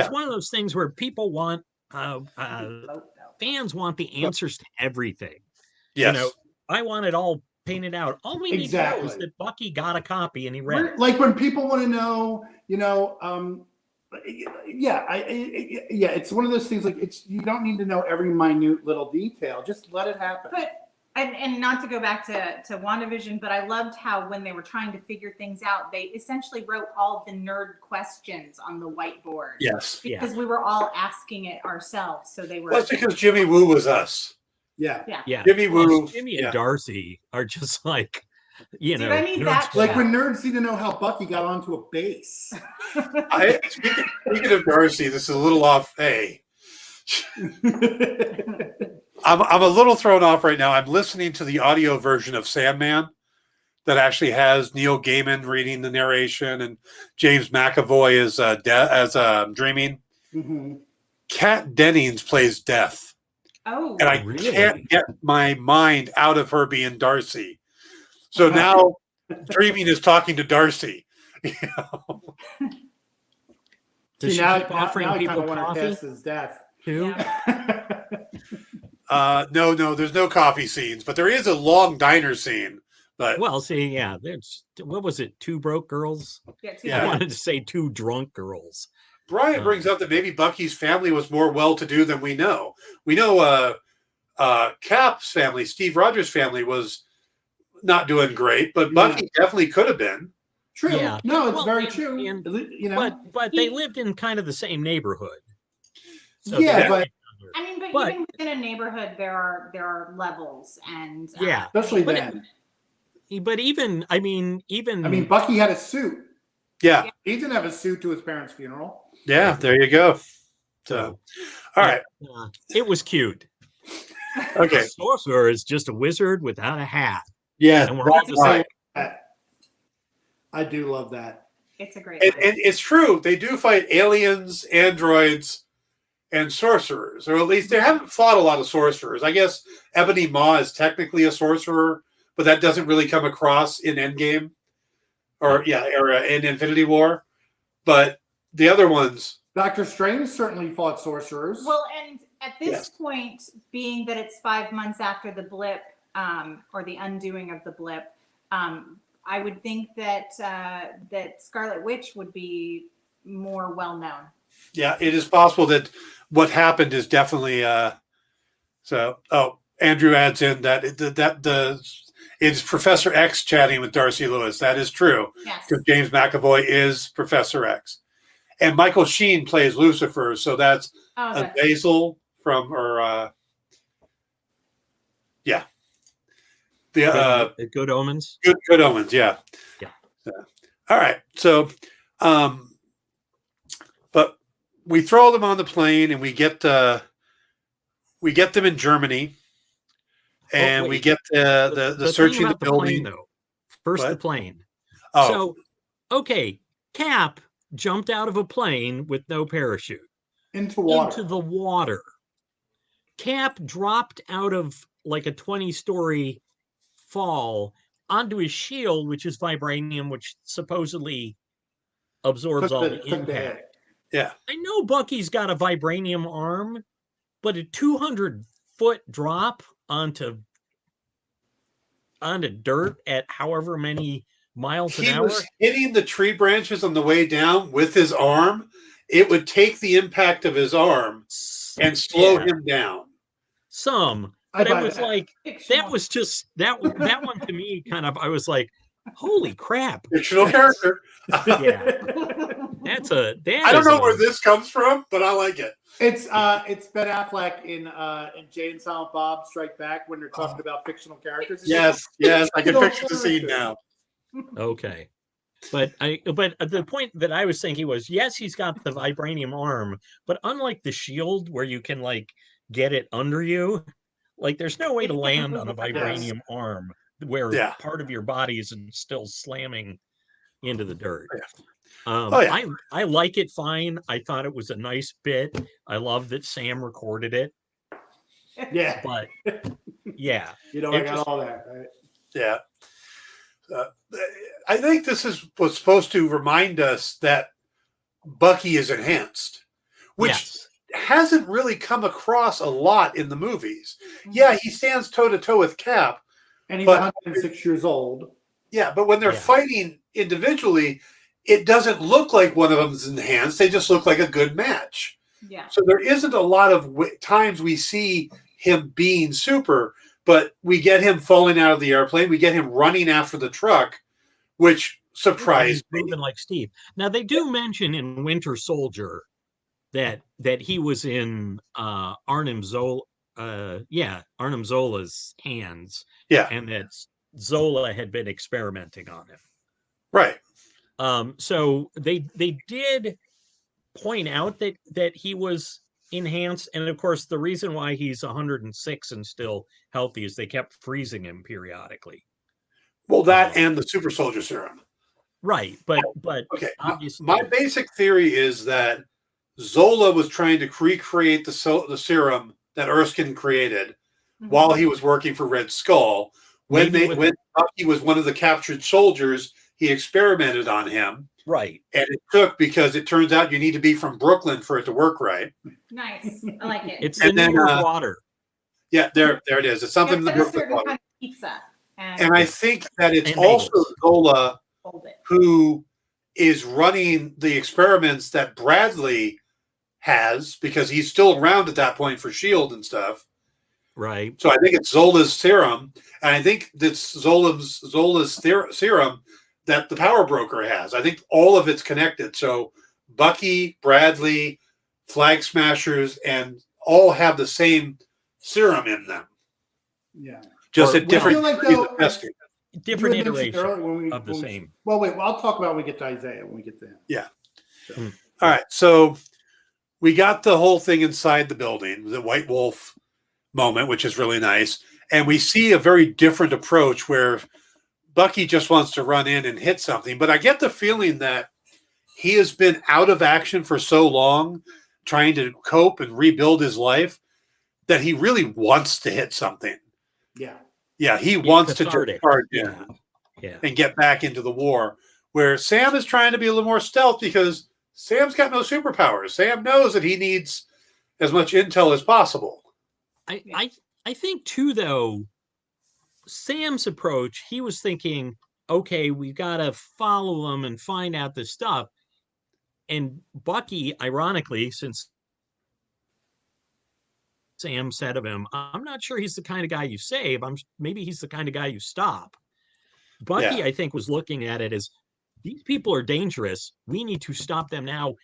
one of those things where people want fans want the answers to everything. Yes. I want it all painted out. All we need to know is Exactly. that Bucky got a copy and he read it. Like when people want to know, it's one of those things. Like you don't need to know every minute little detail. Just let it happen. But and not to go back to WandaVision, but I loved how when they were trying to figure things out, they essentially wrote all the nerd questions on the whiteboard. Yes. Because we were all asking it ourselves. So they were. Well, that's because Jimmy Woo was us. Yeah. Yeah. Jimmy Woo. Jimmy and Darcy are just like, Dude, I need that nerds. Like when nerds need to know how Bucky got onto a base. Speaking of Darcy, this is a little off. Hey, I'm a little thrown off right now. I'm listening to the audio version of Sandman that actually has Neil Gaiman reading the narration and James McAvoy as dreaming. Mm-hmm. Kat Dennings plays Death, Oh, and I really? can't get my mind out of her being Darcy. So now dreaming is talking to Darcy. Does she now, keep now, offering now I people kind of want to coffee test his death. too? yeah. No, there's no coffee scenes, but there is a long diner scene. But Well, see, yeah, there's what was it? Two broke girls? Yeah. I wanted to say two drunk girls. Brian brings up that maybe Bucky's family was more well-to-do than we know. We know Cap's family, Steve Rogers' family, was not doing great, but Bucky definitely could have been. True. Yeah. No, it's Well, very and- true. and- But they lived in kind of the same neighborhood. So Yeah, they- but- I mean, but But- even within a neighborhood, there are levels, and Yeah. especially But then. But even Bucky had a suit. Yeah, He didn't have a suit to his parents' funeral. yeah, there you go. So, all right, it was cute. okay, The sorcerer is just a wizard without a hat. yeah, And we're all just like, I do love that. it's a great. and it's true. They do fight aliens, androids, and sorcerers, or at least they haven't fought a lot of sorcerers. I guess Ebony Maw is technically a sorcerer, but that doesn't really come across in Endgame, or in Infinity War. But the other ones, Doctor Strange certainly fought sorcerers. Well, and at this Yes. point, being that it's 5 months after the blip, or the undoing of the blip, I would think that that Scarlet Witch would be more well known. yeah, it is possible that what happened is definitely. Andrew adds in that it's Professor X chatting with Darcy Lewis. That is true. Yes. Because James McAvoy is Professor X. And Michael Sheen plays Lucifer, so that's Basil from, the Good Omens. Good Omens, yeah. Yeah. All right, so, but we throw them on the plane, and we get them in Germany, and we get the searching thing the about building. plane, though. First, What? the plane. Oh, So, okay, Cap jumped out of a plane with no parachute into water. into the water. Cap dropped out of like a 20-story fall onto his shield, which is vibranium, which supposedly absorbs all the took the impact. hit. yeah. I know Bucky's got a vibranium arm, but a 200-foot drop onto dirt at however many miles an He hour. was hitting the tree branches on the way down with his arm. It would take the impact of his arm and slow him down. But I was like, that was just that one to me kind of, I was like, holy crap. Fictional character. Yeah. I don't know where this comes from, but I like it. It's Ben Affleck in Jay and Silent Bob Strike Back when they're talking about fictional characters. Yes, I can picture the scene now. Okay. But the point that I was thinking was, yes, he's got the vibranium arm, but unlike the shield where you can like get it under you, like there's no way to land on a vibranium arm where part of your body is still slamming into the dirt. I like it fine. I thought it was a nice bit. I love that Sam recorded it. Yeah. But yeah. I got all that, right? Yeah. I think this was supposed to remind us that Bucky is enhanced, which hasn't really come across a lot in the movies. Yeah, he stands toe-to-toe with Cap. And he's 106 years old. Yeah, but when they're fighting individually, it doesn't look like one of them is enhanced. They just look like a good match. Yeah. So there isn't a lot of times we see him being super, but we get him falling out of the airplane. We get him running after the truck, which surprised me. Moving like Steve. Now, they do mention in Winter Soldier that he was in Arnim Zola's hands. Yeah. And that Zola had been experimenting on him. Right. So they did point out that he was enhanced, and of course the reason why he's 106 and still healthy is they kept freezing him periodically. Well, that and the super soldier serum. Right, but okay. Obviously, my basic theory is that Zola was trying to recreate the serum that Erskine created while he was working for Red Skull. When Bucky was one of the captured soldiers, he experimented on him. Right. And it took, because it turns out you need to be from Brooklyn for it to work right. Nice. I like it. It's the New York water. Yeah, there it is. It's something in the Brooklyn water. Kind of pizza. And I think that it's also Zola who is running the experiments that Bradley has, because he's still around at that point for S.H.I.E.L.D. and stuff. Right. So I think it's Zola's serum. And I think that's Zola's serum that the power broker has. I think all of it's connected. So Bucky, Bradley, Flag Smashers, and all have the same serum in them. Yeah. Just at different different iterations of the same. Well, wait, I'll talk about when we get to Isaiah, when we get to him. Yeah. So. All right. So we got the whole thing inside the building, the White Wolf moment, which is really nice. And we see a very different approach where Bucky just wants to run in and hit something. But I get the feeling that he has been out of action for so long, trying to cope and rebuild his life, that he really wants to hit something. Yeah. Yeah, he wants to charge in and get back into the war, where Sam is trying to be a little more stealth because Sam's got no superpowers. Sam knows that he needs as much intel as possible. I think, too, though, Sam's approach, he was thinking, okay, we've got to follow them and find out this stuff. And Bucky, ironically, since Sam said of him, I'm not sure he's the kind of guy you save. Maybe he's the kind of guy you stop. Bucky, I think, was looking at it as, these people are dangerous. We need to stop them now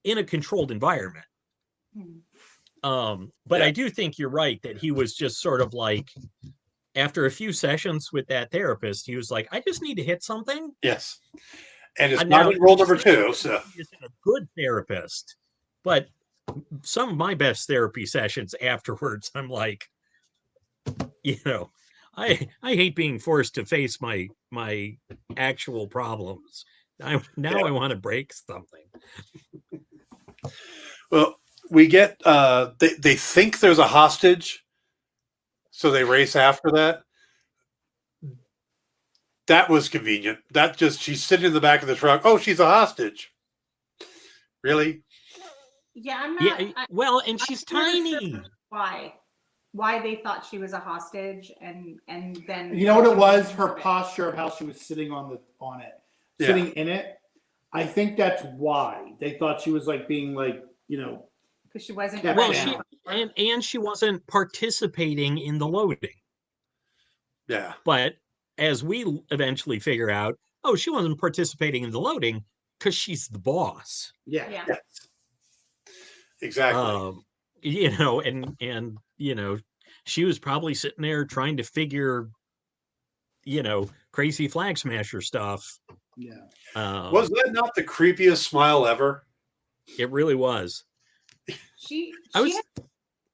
in a controlled environment. But I do think you're right that he was just sort of like, after a few sessions with that therapist, he was like, I just need to hit something. Yes. And it's not rule number 2. So he's a good therapist. But some of my best therapy sessions afterwards, I'm like, I hate being forced to face my actual problems. I want to break something. Well, we get they think there's a hostage, so they race after that. That was convenient. She's sitting in the back of the truck. Oh, she's a hostage. Really? Yeah, I'm not. Yeah, and she's tiny. Sure why they thought she was a hostage, and then you know what it was? Her posture of how she was sitting sitting in it. I think that's why they thought she was like being like because she wasn't. Yeah, Well, down. and she wasn't participating in the loading. Yeah. But as we eventually figure out, oh, she wasn't participating in the loading because she's the boss. Yeah. Yeah. Yes. Exactly. And she was probably sitting there trying to figure, crazy flag smasher stuff. Yeah. Was that not the creepiest smile ever? It really was. She I was- had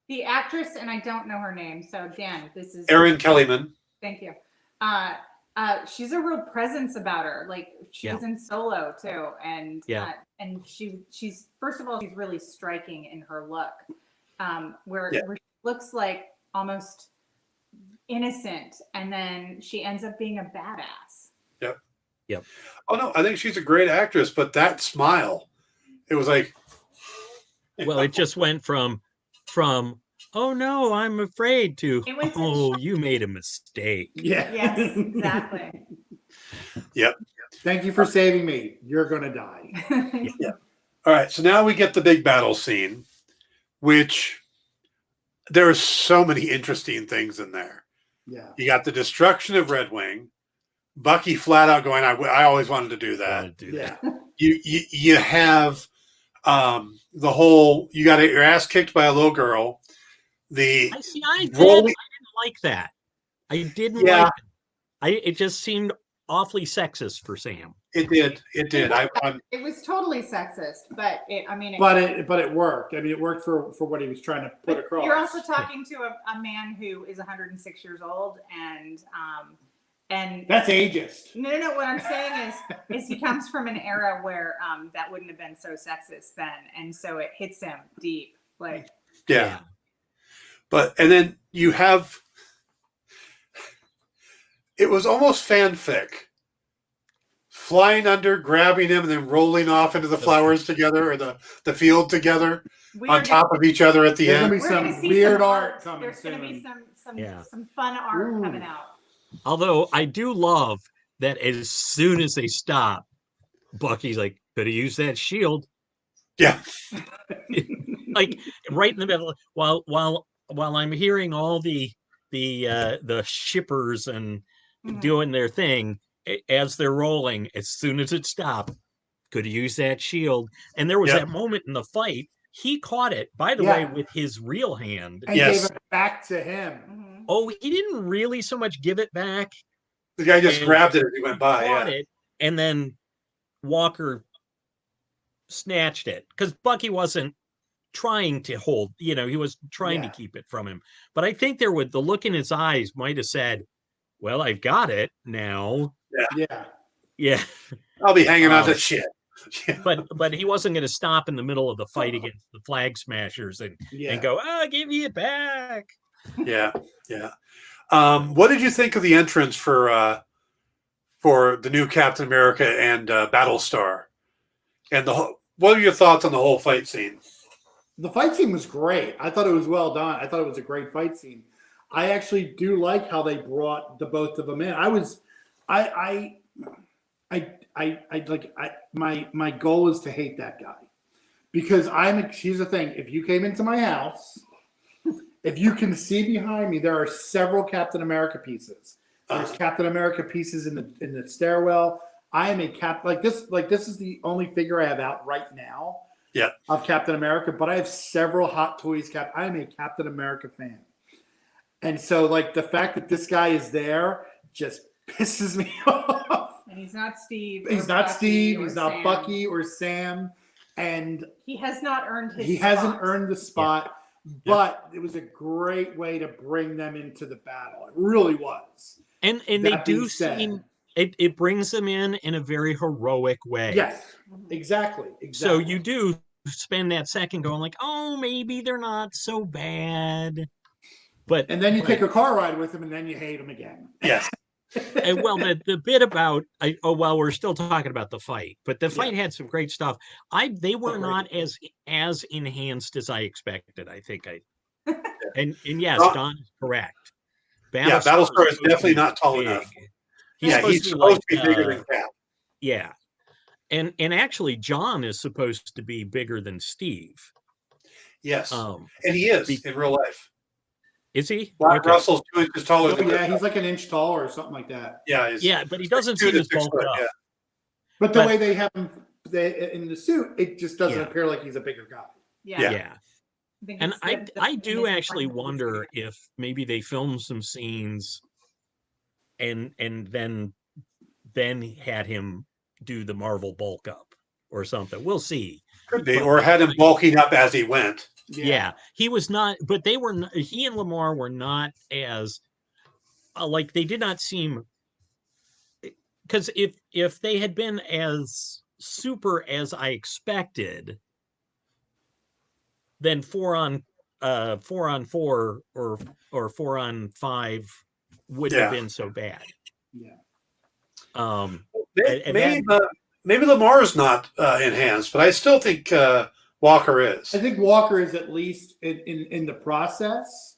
the actress, and I don't know her name. So Dan, this is Erin Kellyman. Thank you. She's a real presence about her. Like she was in Solo too, and and she's first of all she's really striking in her look, where she looks like almost innocent, and then she ends up being a badass. Yep. Oh no, I think she's a great actress, but that smile, it was like. Well, it just went from oh no, I'm afraid to you made a mistake. Yeah. Yes, exactly. Yep. Thank you for saving me. You're gonna die. Yeah. All right. So now we get the big battle scene, which there are so many interesting things in there. Yeah. You got the destruction of Red Wing, Bucky flat out going, I always wanted to do that. You have the whole, you got your ass kicked by a little girl. I didn't like that. I didn't like it. It just seemed awfully sexist for Sam. It did. It was totally sexist, but it worked. I mean, it worked for what he was trying to put across. You're also talking to a man who is 106 years old, and that's ageist. No. What I'm saying is he comes from an era where that wouldn't have been so sexist then, and so it hits him deep. Like But and then you have it was almost fanfic. Flying under, grabbing him, and then rolling off into the flowers together or the field together on top of each other at the end. There's going to be some weird art coming There's soon. going to be some fun art coming out. Although I do love that as soon as they stop, Bucky's like, could have used that shield. Yeah. Like right in the middle, while I'm hearing all the shippers and doing their thing as they're rolling, as soon as it stopped, could have used that shield. And there was that moment in the fight, he caught it, by the way, with his real hand. And gave it back to him. Mm-hmm. Oh, he didn't really so much give it back. The guy just grabbed it as he went by. Caught it, and then Walker snatched it because Bucky wasn't trying to hold, he was trying to keep it from him. But I think the look in his eyes might have said, well, I've got it now. Yeah. I'll be hanging on to shit. But he wasn't going to stop in the middle of the fight against the flag smashers and go, I'll give you it back. Yeah. What did you think of the entrance for the new Captain America and Battlestar? And what are your thoughts on the whole fight scene? The fight scene was great. I thought it was well done. I thought it was a great fight scene. I actually do like how they brought the both of them in. My goal is to hate that guy because here's the thing. If you came into my house, if you can see behind me, there are several Captain America pieces. There's Captain America pieces in the stairwell. I am this is the only figure I have out right now of Captain America, but I have several Hot Toys I am a Captain America fan. And so the fact that this guy is there just pisses me off. And he's not Steve. He's not Steve. He's not Bucky or Sam. And he has not earned his spot. He hasn't earned the spot. But it was a great way to bring them into the battle. It really was. And they do seem it brings them in a very heroic way. Yes, exactly. So you do spend that second going like, oh, maybe they're not so bad. And then you take a car ride with them, and then you hate them again. Yes. And the bit about we're still talking about the fight, but the fight had some great stuff. They were not as enhanced as I expected. I think and yes, Don is correct. Battlestar is definitely not tall enough. He's supposed to be bigger than Cap. Yeah, and actually, John is supposed to be bigger than Steve. Yes, Um, and he is be- in real life. is he? Black Okay. Russell's 2 inches taller Oh, than yeah, he's like an inch taller or something like that. Yeah, he's Yeah, but he doesn't 2 seem to as 6 bulked foot. up. Yeah, But the But- way they have him in the suit, it just doesn't Yeah. appear like he's a bigger guy. Yeah. Yeah. think And it's I the do missing actually part of the wonder experience. if maybe they filmed some scenes and then had him do the Marvel bulk up or something. We'll see. could be, But- or had him bulking up as he went. Yeah, he was not, but they were not, he and Lamar were not as like they did not seem, because if they had been as super as I expected, then 4-on-4 or 4-on-5 wouldn't have Yeah. been so bad. Yeah. And Maybe Lamar's not enhanced, but I still think Walker is. I think Walker is at least in the process.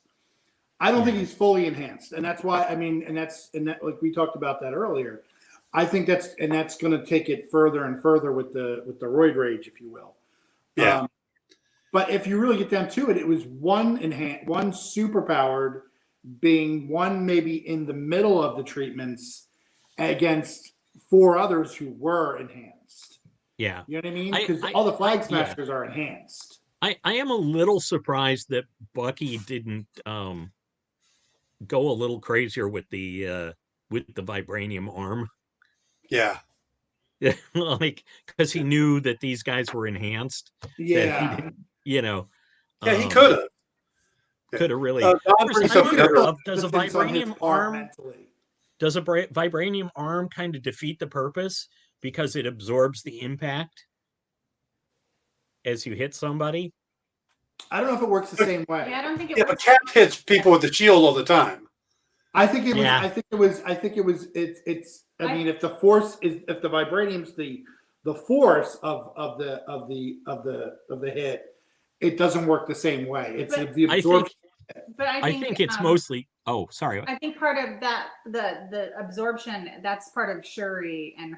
I don't think he's fully enhanced, and that's why that like we talked about that earlier. I think that's going to take it further and further with the roid rage, if you will. Yeah. But if you really get down to it, it was one super powered, being one maybe in the middle of the treatments against 4 others who were enhanced. Yeah. You know what I mean? Because all the flag smashers are enhanced. I am a little surprised that Bucky didn't go a little crazier with the vibranium arm. Yeah. Like, because he knew that these guys were enhanced. Yeah. Yeah, he could have. Could have really. Don brings up another- Does a Depends on his vibranium heart arm mentally. does a vibranium arm kind of defeat the purpose because it absorbs the impact as you hit somebody? I don't know if it works the same way. Yeah, I don't think it Yeah, but works. Cap hits people with the shield all the time. I think it was. Yeah. I think it was. It's. I mean, if the vibranium's the force of the hit, it doesn't work the same way. It's But- the absorption. But I think it's mostly. Oh, sorry. I think part of that, the absorption, that's part of Shuri and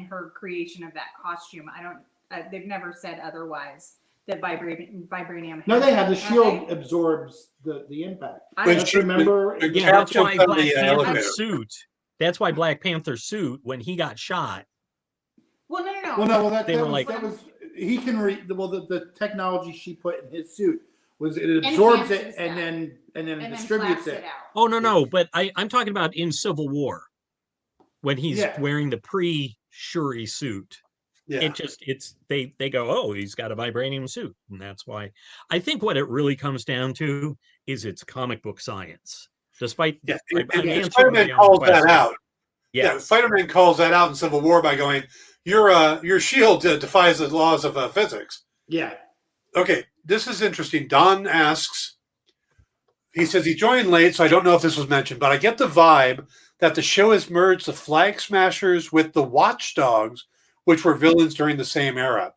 her creation of that costume. I don't. They've never said otherwise. That vibranium. No, they have the Have shield they? absorbs the impact. I When don't- she- Remember? when Yeah, Cap that's why jumped out of Black the elevator. Panther's suit. That's why Black Panther's suit, when he got shot, Well, no. Well, no. Well, They were like- that was he can read. Well, the technology she put in his suit was it absorbs it Enhances and that. then and distributes then it. out. oh no, but I'm talking about in Civil War when he's Yeah. wearing the pre-Shuri suit. Yeah. They go, oh, he's got a vibranium suit, and that's why. I think what it really comes down to is it's comic book science. Despite Yeah. I'm And answering Spider-Man my own calls that question. out. Yeah, Yes. Spider-Man calls that out in Civil War by going, your shield defies the laws of physics. Yeah. Okay, this is interesting. Don asks, he says he joined late, so I don't know if this was mentioned, but I get the vibe that the show has merged the Flag Smashers with the Watchdogs, which were villains during the same era.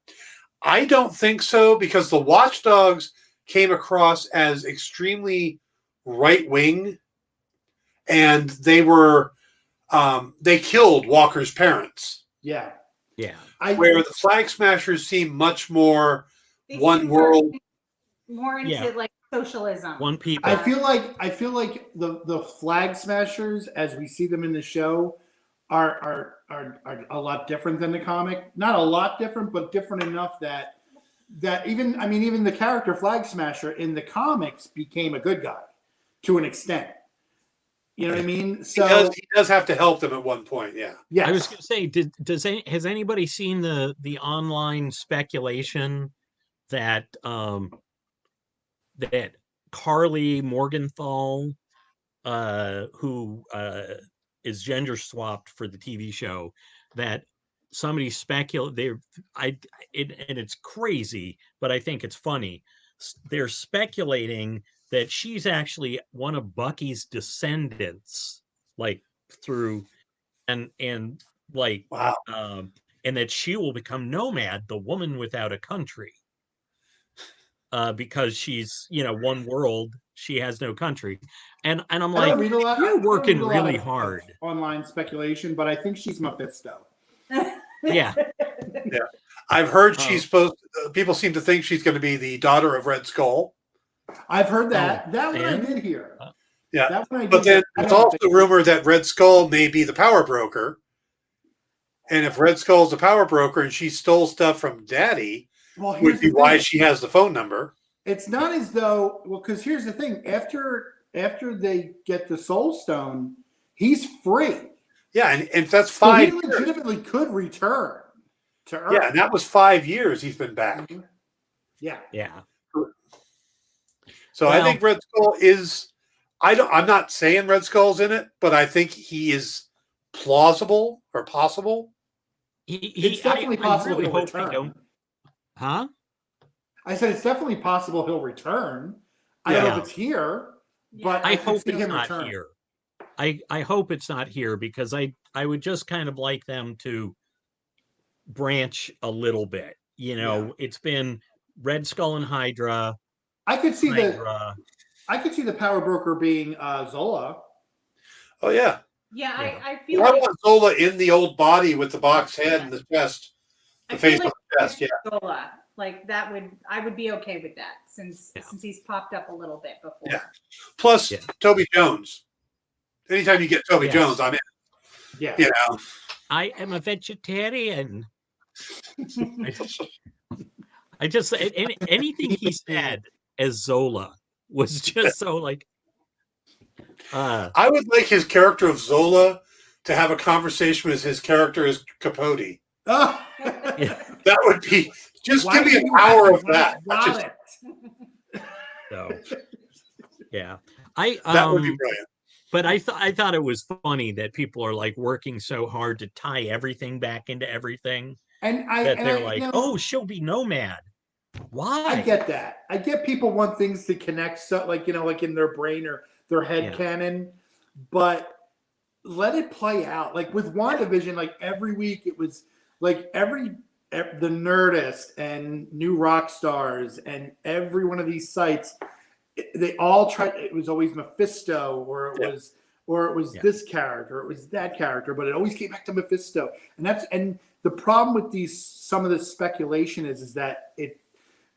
I don't think so, because the Watchdogs came across as extremely right-wing, and they were they killed Walker's parents, Yeah. Yeah. where the Flag Smashers seem much more They one seem world. more into Yeah. like socialism. One people. I feel like the Flag Smashers, as we see them in the show, are a lot different than the comic. Not a lot different, but different enough that even the character Flag Smasher in the comics became a good guy to an extent. You know what I mean? So He does have to help them at one point, yeah. yes. I was going to say, has anybody seen the online speculation that that Carly Morgenthau, who is gender swapped for the TV show, that somebody and it's crazy, but I think it's funny. They're speculating that she's actually one of Bucky's descendants, like through and like Wow. and that she will become Nomad, the woman without a country. Because she's, one world, she has no country. And I'm I don't like, read a lot- I you're don't working read a lot really of hard. online speculation, but I think she's Mephisto. Yeah. I've heard she's supposed. People seem to think she's going to be the daughter of Red Skull. I've heard that. That one I did hear. Yeah, that one I did but then hear. it's also rumored that Red Skull may be the power broker. And if Red Skull's the power broker and she stole stuff from Daddy, would be why she has the phone number. It's not as though, because here's the thing: after they get the Soul Stone, he's free. Yeah, and that's 5 years. He legitimately could return to Earth. Yeah, and that was 5 years he's been back. Mm-hmm. Yeah. So I think Red Skull is. I'm not saying Red Skull's in it, but I think he is plausible or possible. It's definitely possible really he'll hope return. they don't. Huh? I said it's definitely possible he'll return. I don't know if it's here, but I could hope see it's him not return. here. I hope it's not here because I would just kind of like them to branch a little bit. You know, it's been Red Skull and Hydra. I could see Hydra. the power broker being Zola. Oh yeah. Yeah, I feel I like want Zola in the old body with the box head and the chest, the face on the chest. Yeah, Zola, like that I would be okay with that since he's popped up a little bit before. Yeah. Plus Toby Jones. Anytime you get Toby Jones, I'm in. Yeah. You know. I am a vegetarian. I just anything he said as Zola was just so like. I would like his character of Zola to have a conversation with his character as Capote. Oh. That would be give me an hour of that. So, yeah, that would be brilliant. But I thought it was funny that people are like working so hard to tie everything back into everything, and they're like, "Oh, she'll be Nomad." Why? I get that. I get people want things to connect, so like like in their brain or their head canon, but let it play out. Like with WandaVision, like every week it was like the Nerdist and New Rock Stars and every one of these sites, they all tried. It was always Mephisto, or it was this character, or it was that character, but it always came back to Mephisto. And the problem with some of this speculation is that it,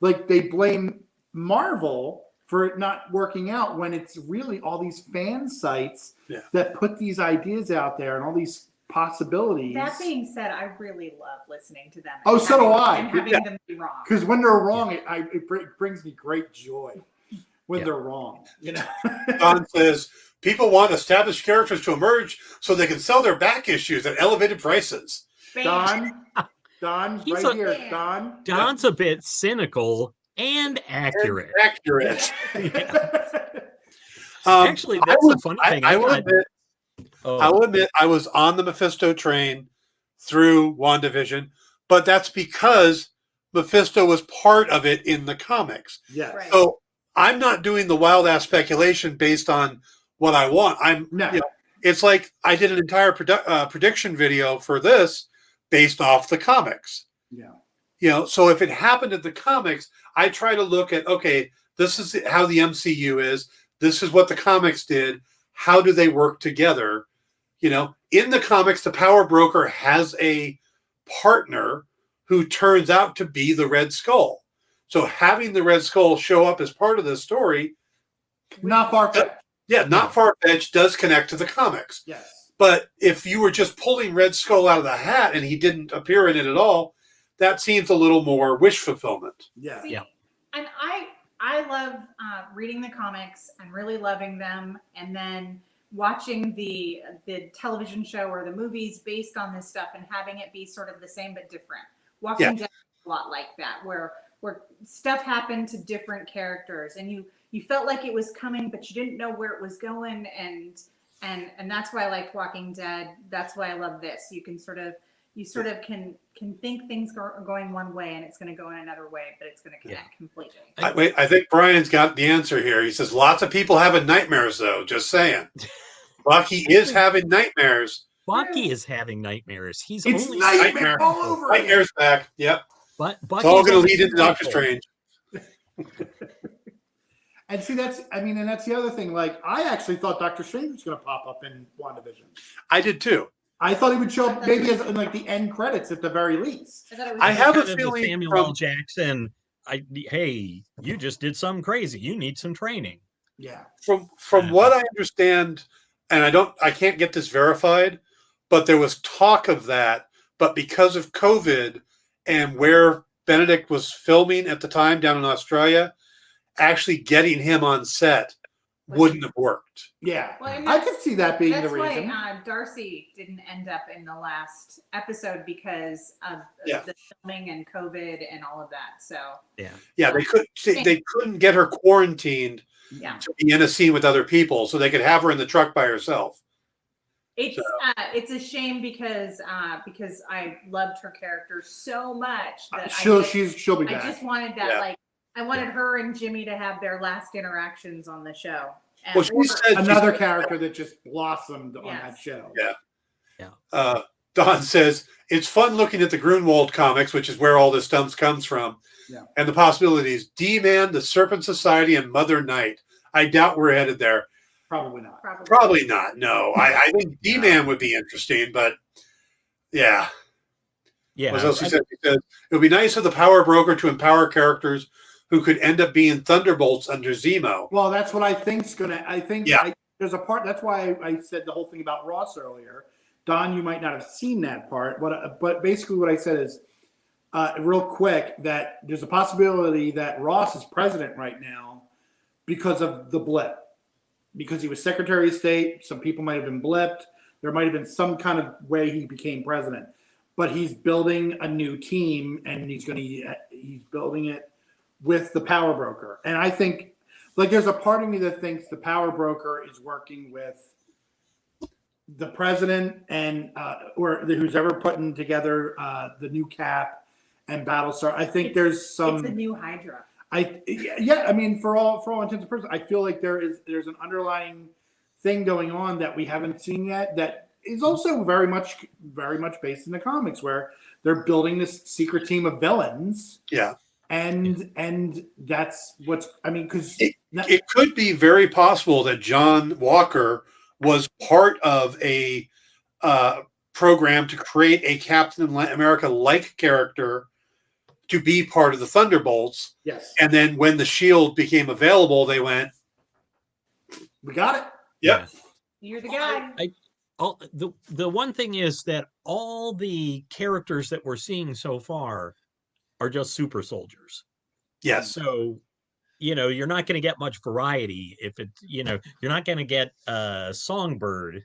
like, they blame Marvel for it not working out when it's really all these fan sites that put these ideas out there and all these possibilities. That being said, I really love listening to them. Oh, so do I. And having them be wrong. Because when they're wrong, it brings me great joy when they're wrong. You know. Don says people want established characters to emerge so they can sell their back issues at elevated prices. Don, right here, Don. Don's a bit cynical and accurate. Actually, that's the funny thing. I will admit I was on the Mephisto train through WandaVision, but that's because Mephisto was part of it in the comics. Yes. Right. So I'm not doing the wild ass speculation based on what I want. It's like I did an entire prediction video for this based off the comics. Yeah. So if it happened in the comics, I try to look at, okay, this is how the MCU is. This is what the comics did. How do they work together? In the comics, the power broker has a partner who turns out to be the Red Skull. So having the Red Skull show up as part of the story, not far-fetched. Not far-fetched, does connect to the comics. Yes. But if you were just pulling Red Skull out of the hat and he didn't appear in it at all, that seems a little more wish fulfillment. Yeah. See, and I love reading the comics and really loving them, and then watching the television show or the movies based on this stuff and having it be sort of the same but different. Walking Dead a lot like that, where stuff happened to different characters, and you felt like it was coming, but you didn't know where it was going, and that's why I liked Walking Dead. That's why I love this. You sort of can think things are going one way and it's going to go in another way, but it's going to connect completely. I think Brian's got the answer here. He says lots of people having nightmares, though. Just saying. Bucky is having nightmares. Bucky is having nightmares. It's only nightmare all over. Nightmares back. Yep. But it's all going to lead into Doctor Strange. And see, that's the other thing. Like, I actually thought Doctor Strange was going to pop up in WandaVision. I did too. I thought he would show up maybe as in like the end credits at the very least. I have a Kind of the feeling Samuel L. Jackson. Hey, you just did something crazy. You need some training. Yeah. From what I understand, and I can't get this verified, but there was talk of that, but because of COVID and where Benedict was filming at the time down in Australia, actually getting him on set wouldn't have worked. Yeah. Well, and I could see that being the that's reason. why Darcy didn't end up in the last episode because of the filming and COVID and all of that. So yeah, they couldn't get her quarantined to be in a scene with other people, so they could have her in the truck by herself. It's a shame because I loved her character so much that she'll be back. I just wanted that I wanted her and Jimmy to have their last interactions on the show. And Well, she said another character that just blossomed on that show. Yeah. Don says it's fun looking at the Grunwald comics, which is where all this stuff comes from, and the possibilities. D-Man, the Serpent Society, and Mother Night. I doubt we're headed there. Probably not. Probably not. No, I think D-Man would be interesting, but yeah. What else he said? He said it would be nice for the Power Broker to empower characters who could end up being Thunderbolts under Zemo. Well, that's what I think's gonna. There's a part. That's why I said the whole thing about Ross earlier. Don, you might not have seen that part, but basically what I said is, real quick, that there's a possibility that Ross is president right now because of the blip, because he was Secretary of State. Some people might have been blipped. There might have been some kind of way he became president, but he's building a new team and he's building it with the Power Broker. And I think, like, there's a part of me that thinks the Power Broker is working with the president and or who's ever putting together the new Cap and Battlestar. I think there's some. It's the new Hydra. I mean, for all intents and purposes, I feel like there's an underlying thing going on that we haven't seen yet that is also very much based in the comics, where they're building this secret team of villains. Yeah. And that's what's, I mean, because it could be very possible that John Walker was part of a program to create a Captain America-like character to be part of the Thunderbolts. Yes. And then when the Shield became available, they went, "We got it." Yep. You're the guy. The one thing is that all the characters that we're seeing so far are just super soldiers. Yes. So, you're not going to get much variety if it's, you're not going to get Songbird.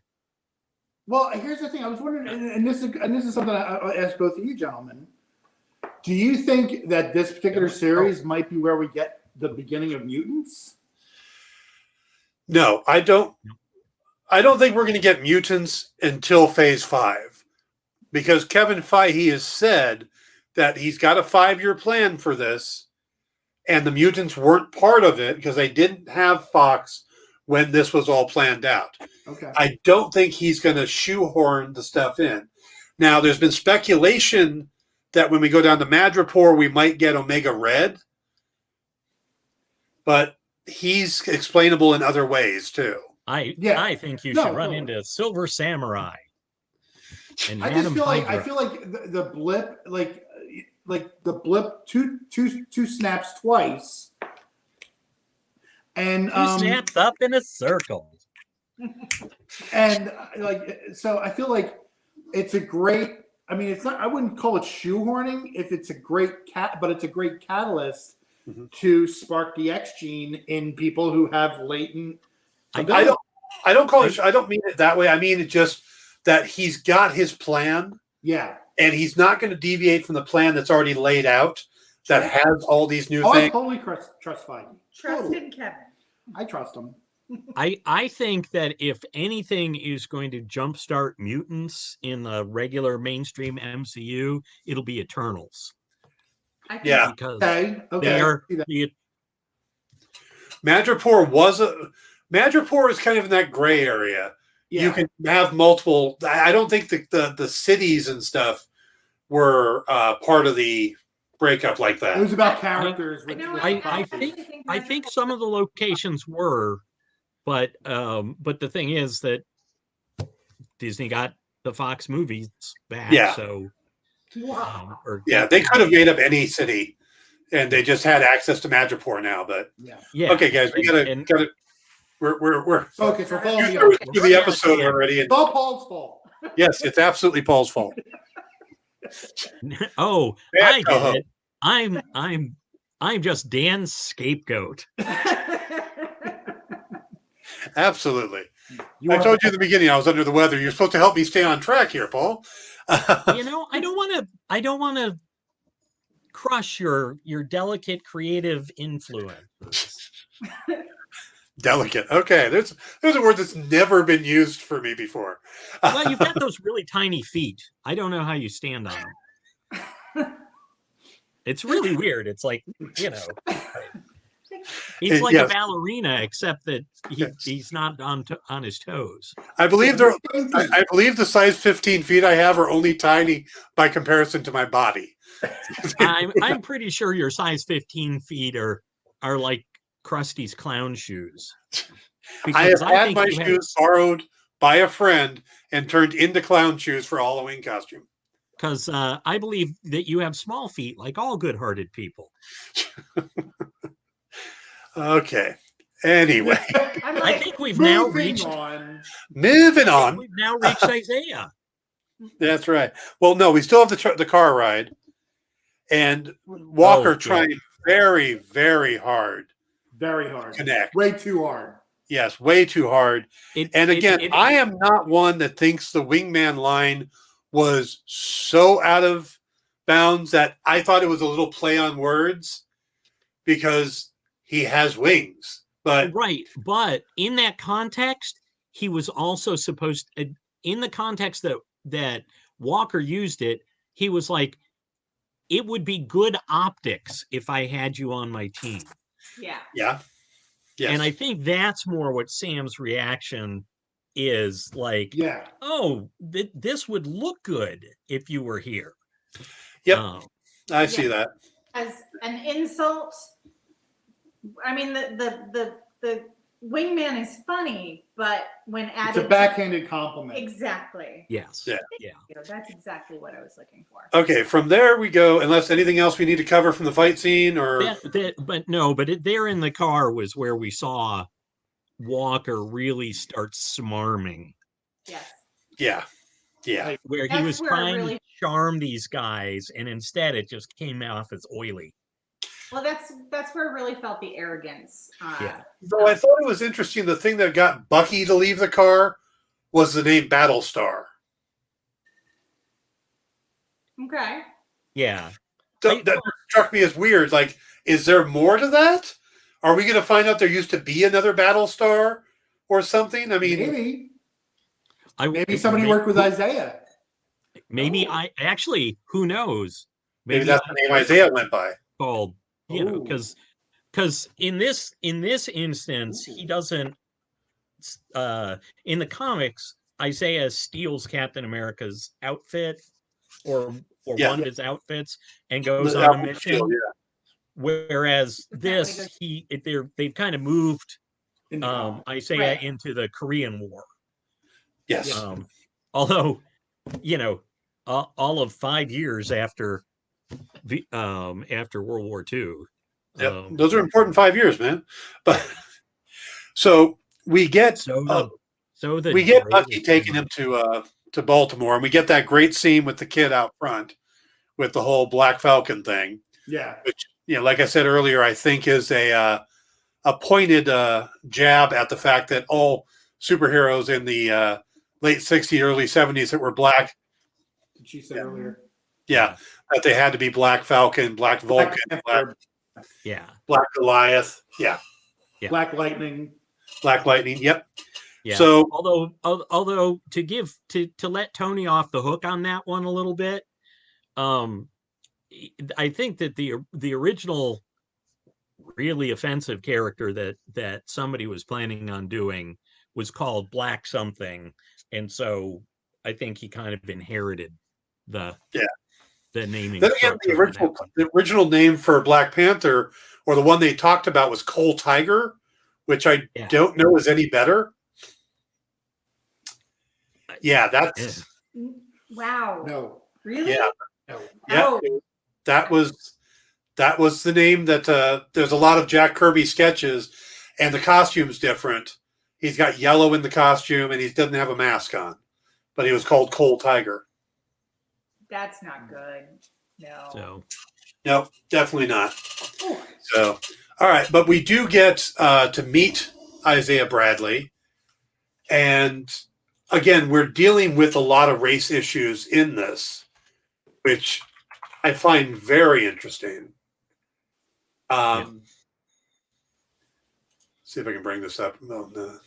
Well, here's the thing. I was wondering, and this is something I asked both of you gentlemen. Do you think that this particular series might be where we get the beginning of mutants? No, I don't. I don't think we're going to get mutants until Phase 5, because Kevin Feige has said that he's got a 5-year plan for this, and the mutants weren't part of it because they didn't have Fox when this was all planned out. Okay. I don't think he's going to shoehorn the stuff in. Now, there's been speculation that when we go down to Madripoor, we might get Omega Red, but he's explainable in other ways too. I think you should run into Silver Samurai. And I just feel like the blip, like the blip two snaps twice, and snaps up in a circle. And so I feel like it's a great. I mean, it's not. I wouldn't call it shoehorning if it's a great but it's a great catalyst to spark the X gene in people who have latent. I don't call it. I don't mean it that way. I mean it just that he's got his plan. Yeah. And he's not going to deviate from the plan that's already laid out that has all these new things. I totally trust Feige. Trust in Kevin. I trust him. I think that if anything is going to jumpstart mutants in the regular mainstream MCU, it'll be Eternals. Yeah. Because they are Madripoor is kind of in that gray area. Yeah. You can have multiple. I don't think the cities and stuff were part of the breakup like that. It was about characters. I think some of the locations were, but the thing is that Disney got the Fox movies back. Yeah. So, Wow. They could have made up any city, and they just had access to Madripoor now. But yeah. okay, guys, we gotta. We're focus. We're following through the episode already. It's all Paul's fault. Yes, it's absolutely Paul's fault. Oh, Bad I co-host. did it. I'm just Dan's scapegoat. Absolutely. I told you at the beginning I was under the weather. You're supposed to help me stay on track here, Paul. I don't want to crush your delicate creative influence. Delicate. Okay, there's a word that's never been used for me before. Well, you've got those really tiny feet. I don't know how you stand on them. It's really weird. It's like, he's like a ballerina, except that he's not on his toes. I believe I believe the size 15 feet I have are only tiny by comparison to my body. I'm pretty sure your size 15 feet are like Krusty's clown shoes. I have had my shoes borrowed by a friend and turned into clown shoes for Halloween costume. Because I believe that you have small feet, like all good-hearted people. Okay. Anyway, I think we've now reached. Moving on. We've now reached Isaiah. That's right. Well, no, we still have the car ride, and Walker trying very, very hard. Very hard. Connect. Way too hard. Yes, way too hard. I am not one that thinks the wingman line was so out of bounds that I thought it was a little play on words because he has wings. But but in that context, he was also supposed to, in the context that Walker used it, he was like, it would be good optics if I had you on my team. Yeah. Yes. And I think that's more what Sam's reaction is like. Yeah. Oh, this would look good if you were here. Yep. I see that. As an insult, I mean, the wingman is funny, but when added, it's a backhanded compliment. Exactly. Yes. Yeah. That's exactly what I was looking for. Okay, from there we go. Unless anything else we need to cover from the fight scene, or there in the car was where we saw Walker really start smarming. Yes. Yeah. Where he was trying to charm these guys, and instead it just came off as oily. Well, that's where I really felt the arrogance. Though I thought it was interesting, the thing that got Bucky to leave the car was the name Battlestar. Okay. Yeah. That struck me as weird. Like, is there more to that? Are we going to find out there used to be another Battlestar or something? I mean, maybe somebody worked with Isaiah. Maybe who knows? Maybe that's the name Isaiah went by. Called, because in this instance, he doesn't. In the comics, Isaiah steals Captain America's outfit or one of his outfits and goes on a mission. Whereas they've kind of moved Isaiah into the Korean War. Yes. Although, all of 5 years after World War II. Those are important 5 years, man. But so we get Bucky taking him to Baltimore, and we get that great scene with the kid out front with the whole Black Falcon thing. Yeah. Which, like I said earlier, I think is a pointed jab at the fact that all superheroes in the late 60s, early 70s that were black. She said earlier. Yeah, that they had to be Black Falcon, Black Vulcan, Black Goliath. Yeah. Black Lightning. Yep. Yeah. So although to let Tony off the hook on that one a little bit, I think that the original really offensive character that somebody was planning on doing was called Black something, and so I think he kind of inherited the naming. Then again, the original name for Black Panther, or the one they talked about, was Coal Tiger, which I don't know is any better. Yeah, Wow. No. Really? Yeah. No. Yeah, Oh. that was the name that there's a lot of Jack Kirby sketches, and the costume's different. He's got yellow in the costume, and he doesn't have a mask on, but he was called Coal Tiger. That's not good. No. So No, definitely not. So, all right, but we do get to meet Isaiah Bradley, and again, we're dealing with a lot of race issues in this, which I find very interesting. See if I can bring this up. No.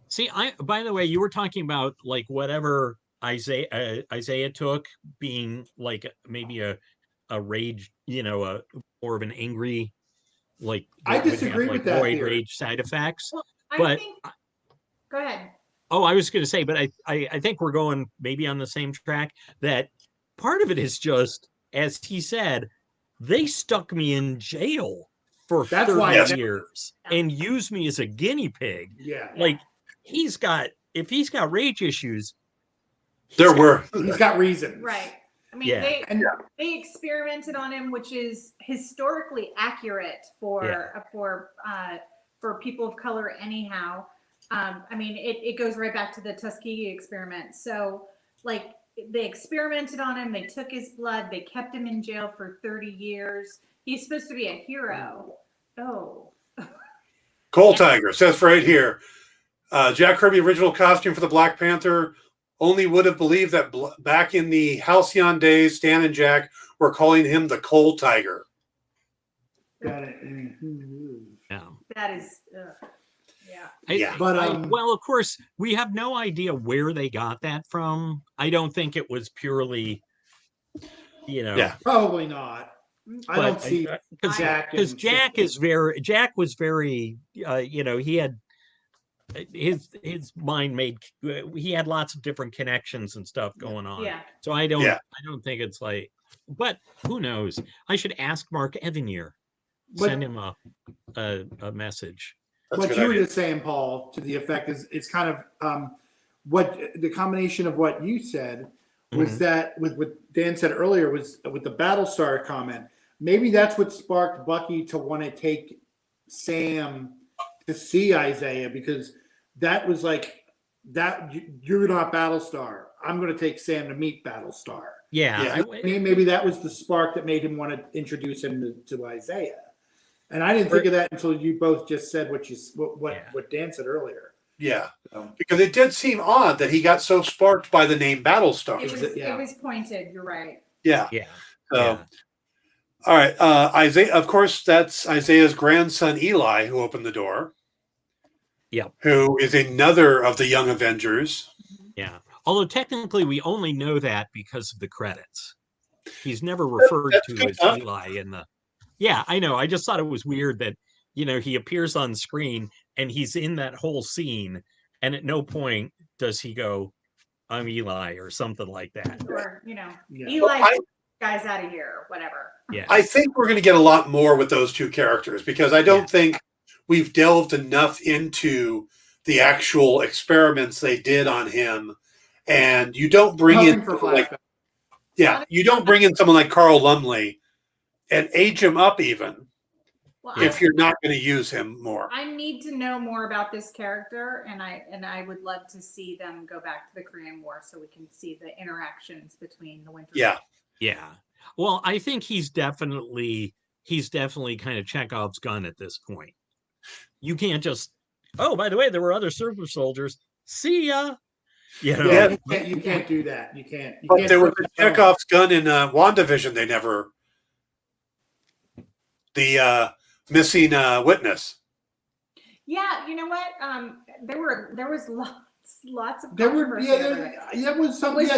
see, by the way, you were talking about like whatever Isaiah took being like maybe a rage, a more of an angry, like I would disagree have, with like, that void theory. rage side effects. Well, I But think. Go ahead. oh, I was going to say, but I think we're going maybe on the same track. That part of it is just, as he said, they stuck me in jail for That's 30 why years and used me as a guinea pig. Yeah. Like if he's got rage issues, He's got reasons. Right. I mean, Yeah. they experimented on him, which is historically accurate for people of color anyhow. I mean, it goes right back to the Tuskegee experiment. So, like, they experimented on him. They took his blood. They kept him in jail for 30 years. He's supposed to be a hero. Oh. Coal Tiger says right here, Jack Kirby original costume for the Black Panther. Only would have believed that back in the Halcyon days, Stan and Jack were calling him the Coal Tiger. Got it. yeah. That is, Yeah. But well, of course, we have no idea where they got that from. I don't think it was purely, Yeah. probably not. I don't see Jack because Jack was very, he had his mind he had lots of different connections and stuff going on. Yeah. So I don't think it's like, but who knows? I should ask Mark Evanier, send him a message. What you were just saying, Paul, to the effect is it's kind of what the combination of what you said was that with what Dan said earlier was with the Battlestar comment. Maybe that's what sparked Bucky to want to take Sam to see Isaiah, because that was like that you're not Battlestar. I'm going to take Sam to meet Battlestar. Yeah. Maybe that was the spark that made him want to introduce him to Isaiah. And I didn't think of that until you both just said what Dan said earlier. Yeah, because it did seem odd that he got so sparked by the name Battlestar. it was pointed. You're right. Yeah. Yeah. All right. Isaiah, of course, that's Isaiah's grandson, Eli, who opened the door. Yeah. Who is another of the Young Avengers. Yeah. Although technically we only know that because of the credits. He's never referred to as Eli in the... Yeah, I know. I just thought it was weird that, he appears on screen and he's in that whole scene, and at no point does he go, I'm Eli, or something like that. Or, Eli, guys out of here, or whatever. Yeah. I think we're going to get a lot more with those two characters, because I don't think we've delved enough into the actual experiments they did on him. And you don't bring you don't bring in someone like Carl Lumley and age him up even if you're not going to use him more. I need to know more about this character, and I would love to see them go back to the Korean War so we can see the interactions between the Winter Soldier. Yeah. Well, I think he's definitely kind of Chekhov's gun at this point. You can't just, oh, by the way, there were other super soldiers. See ya. You can't do that. You can't. But there was Chekhov's gun in WandaVision. They never. The missing witness. Yeah, you know what? There was lots of there controversy.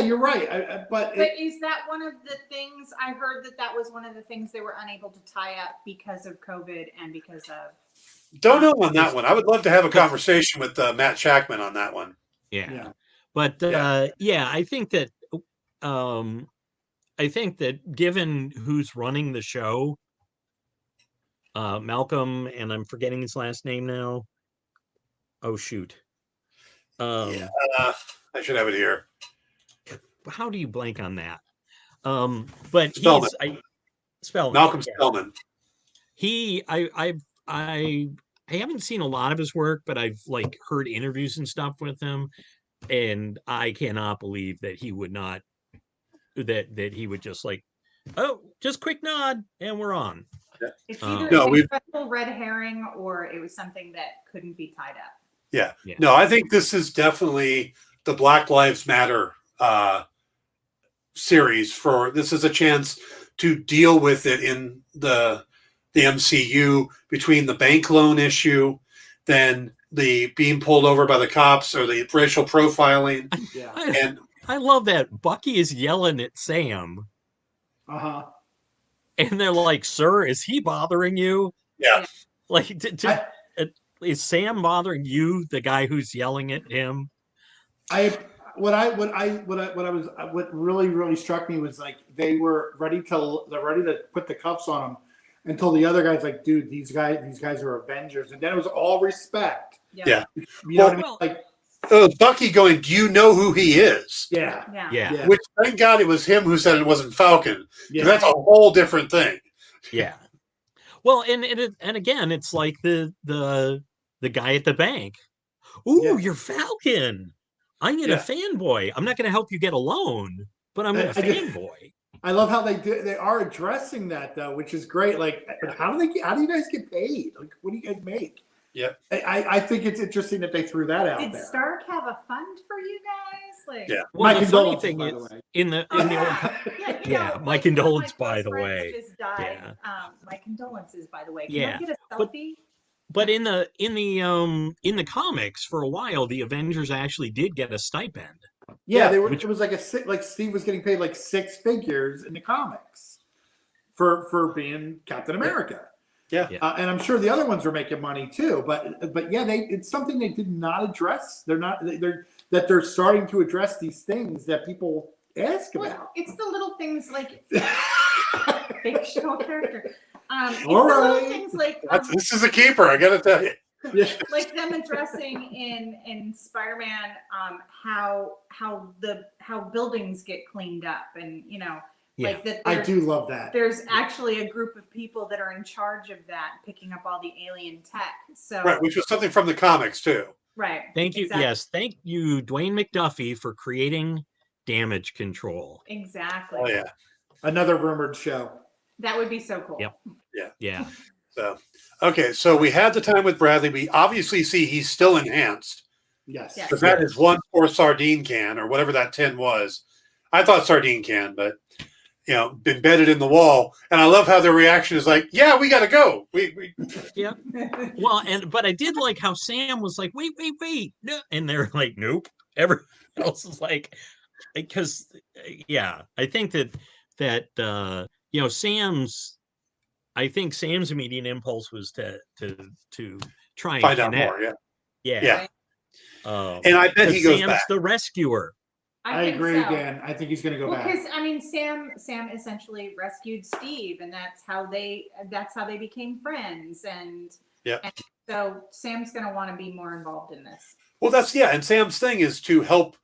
You're right. But is that one of the things I heard that was one of the things they were unable to tie up because of COVID and because of? Don't know on that one. I would love to have a conversation with Matt Shackman on that one. Yeah. But I think that given who's running the show, Malcolm, and I'm forgetting his last name now. Oh shoot. I should have it here. how do you blank on that? But Spellman. Spellman. Malcolm Yeah. Spellman. I haven't seen a lot of his work, but I've like heard interviews and stuff with him, and I cannot believe that he would not that he would just like, oh, just quick nod and we're on. It's either No, a special red herring or it was something that couldn't be tied up. Yeah. Yeah. No, I think this is definitely the Black Lives Matter series. This is a chance to deal with it in the MCU, between the bank loan issue, then the being pulled over by the cops, or the racial profiling. Yeah. And I love that Bucky is yelling at Sam. Uh-huh. And they're like, "Sir, is he bothering you?" Yeah. Like, is Sam bothering you, the guy who's yelling at him? What really struck me was like they're ready to put the cuffs on him until the other guy's like, dude, these guys are Avengers, and then it was all respect. Yeah. You know what I mean? Like, Bucky going, do you know who he is? Yeah. Which, thank God it was him who said it wasn't Falcon. Yeah. That's a whole different thing. Yeah. Well, and again, it's like the guy at the bank. Ooh, you're Falcon. I'm gonna fanboy. I'm not gonna help you get a loan, but I'm gonna fanboy. I love how they are addressing that though, which is great. Like, how do you guys get paid? Like, what do you guys make? Yeah, I think it's interesting that they threw that out there. Did Stark have a fund for you guys? Like, yeah. Well, My the funny condolences, thing by is, the way. in the my like, condolences, one by of the my close way. friends just died. Yeah. My condolences, by the way. Can Yeah. I get a selfie? But in the comics, for a while, the Avengers actually did get a stipend. Yeah, they were. It was like Steve was getting paid like 6 figures in the comics for being Captain America. Yeah. And I'm sure the other ones were making money too. But yeah, it's something they did not address. They're starting to address these things that people ask about. Well, it's the little things like fictional character. It's All the little right. things like This is a keeper, I gotta tell you. Yeah. like them addressing in Spider-Man how buildings get cleaned up, and like that. I do love that. There's actually a group of people that are in charge of that, picking up all the alien tech. So Right, which was something from the comics too. right. Thank you. Exactly. Yes, thank you, Dwayne McDuffie, for creating damage control. Exactly. Oh yeah. Another rumored show. That would be so cool. Yep. Yeah. So okay, so we had the time with Bradley. We obviously see he's still enhanced. Yes. Yes. Because that is one poor sardine can, or whatever that tin was. I thought sardine can, but embedded in the wall. And I love how their reaction is like, yeah, we gotta go. We Yeah. Well, but I did like how Sam was like, wait, no, and they're like, nope. Everyone else is like, because I think that Sam's immediate impulse was to try and find out connect. more. Yeah. And I bet he goes Sam's back. the rescuer. I think agree so. again. I think he's going to go back. Because Sam essentially rescued Steve, and that's how they became friends, and so Sam's going to want to be more involved in this. Well, and Sam's thing is to help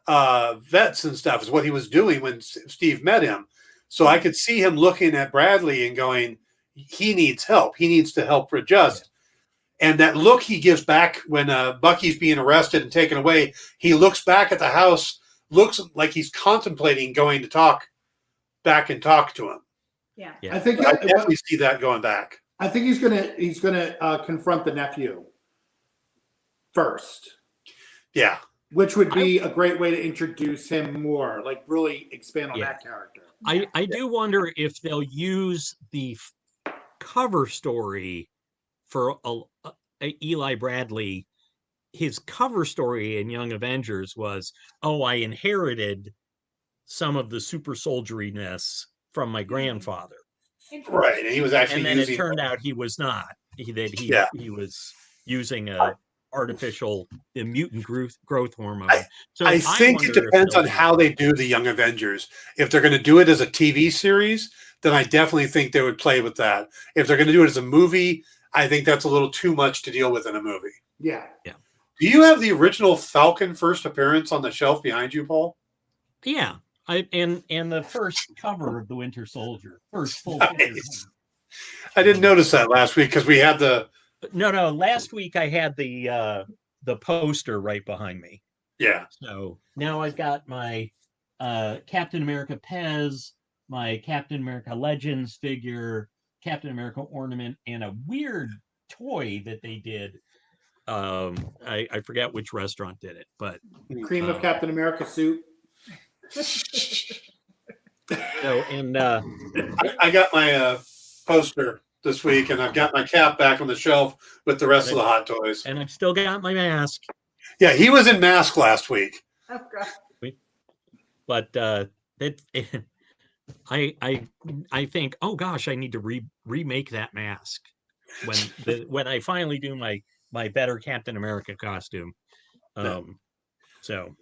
vets and stuff, is what he was doing when Steve met him. So I could see him looking at Bradley and going, he needs help. He needs to help adjust. Yeah. And that look he gives back when Bucky's being arrested and taken away, he looks back at the house, looks like he's contemplating going to talk to him. Yeah. I think I definitely see that going back. I think he's gonna confront the nephew first. Yeah. Which would be a great way to introduce him more, like really expand on that character. I do wonder if they'll use the cover story for Eli Bradley. His cover story in Young Avengers was, I inherited some of the super soldieriness from my grandfather. Right, and he was actually and then it turned out he was not. He was using a artificial mutant growth hormone. So I think it depends on how they do the Young Avengers. If they're going to do it as a TV series, then I definitely think they would play with that. If they're going to do it as a movie, I think that's a little too much to deal with in a movie. Yeah. Do you have the original Falcon first appearance on the shelf behind you, Paul? Yeah. and the first cover of the Winter Soldier, first full Nice. picture. I didn't notice that last week because we had the No. Last week I had the poster right behind me. yeah. So now I've got my Captain America Pez, my Captain America Legends figure, Captain America ornament, and a weird toy that they did. I forget which restaurant did it, but Cream of Captain America suit. so and I got my poster this week, and I've got my cap back on the shelf with the rest of the hot toys. and I've still got my mask. Yeah, he was in mask last week. Oh god. But I think, oh gosh, I need to remake that mask when I finally do my better Captain America costume. So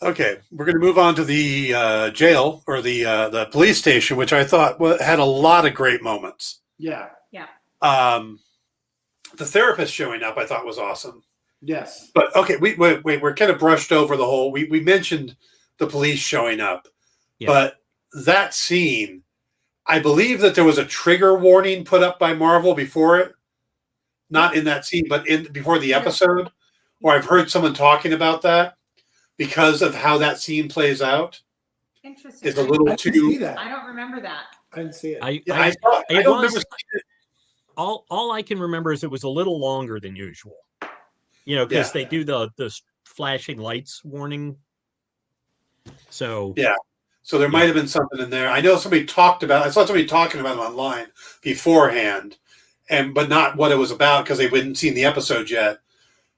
Okay, we're going to move on to the jail or the police station, which I thought had a lot of great moments. Yeah. The therapist showing up, I thought was awesome. Yes. But okay, we're kind of brushed over the whole. We mentioned the police showing up, but that scene, I believe that there was a trigger warning put up by Marvel before it, not in that scene, but before the episode, or I've heard someone talking about that because of how that scene plays out. Interesting. It's a little I didn't see that. I don't remember that. I didn't see it. I don't remember seeing it. all I can remember is it was a little longer than usual. Because they do the flashing lights warning. So So there might have been something in there. I know somebody talked about. I saw somebody talking about it online beforehand, but not what it was about because they hadn't seen the episode yet.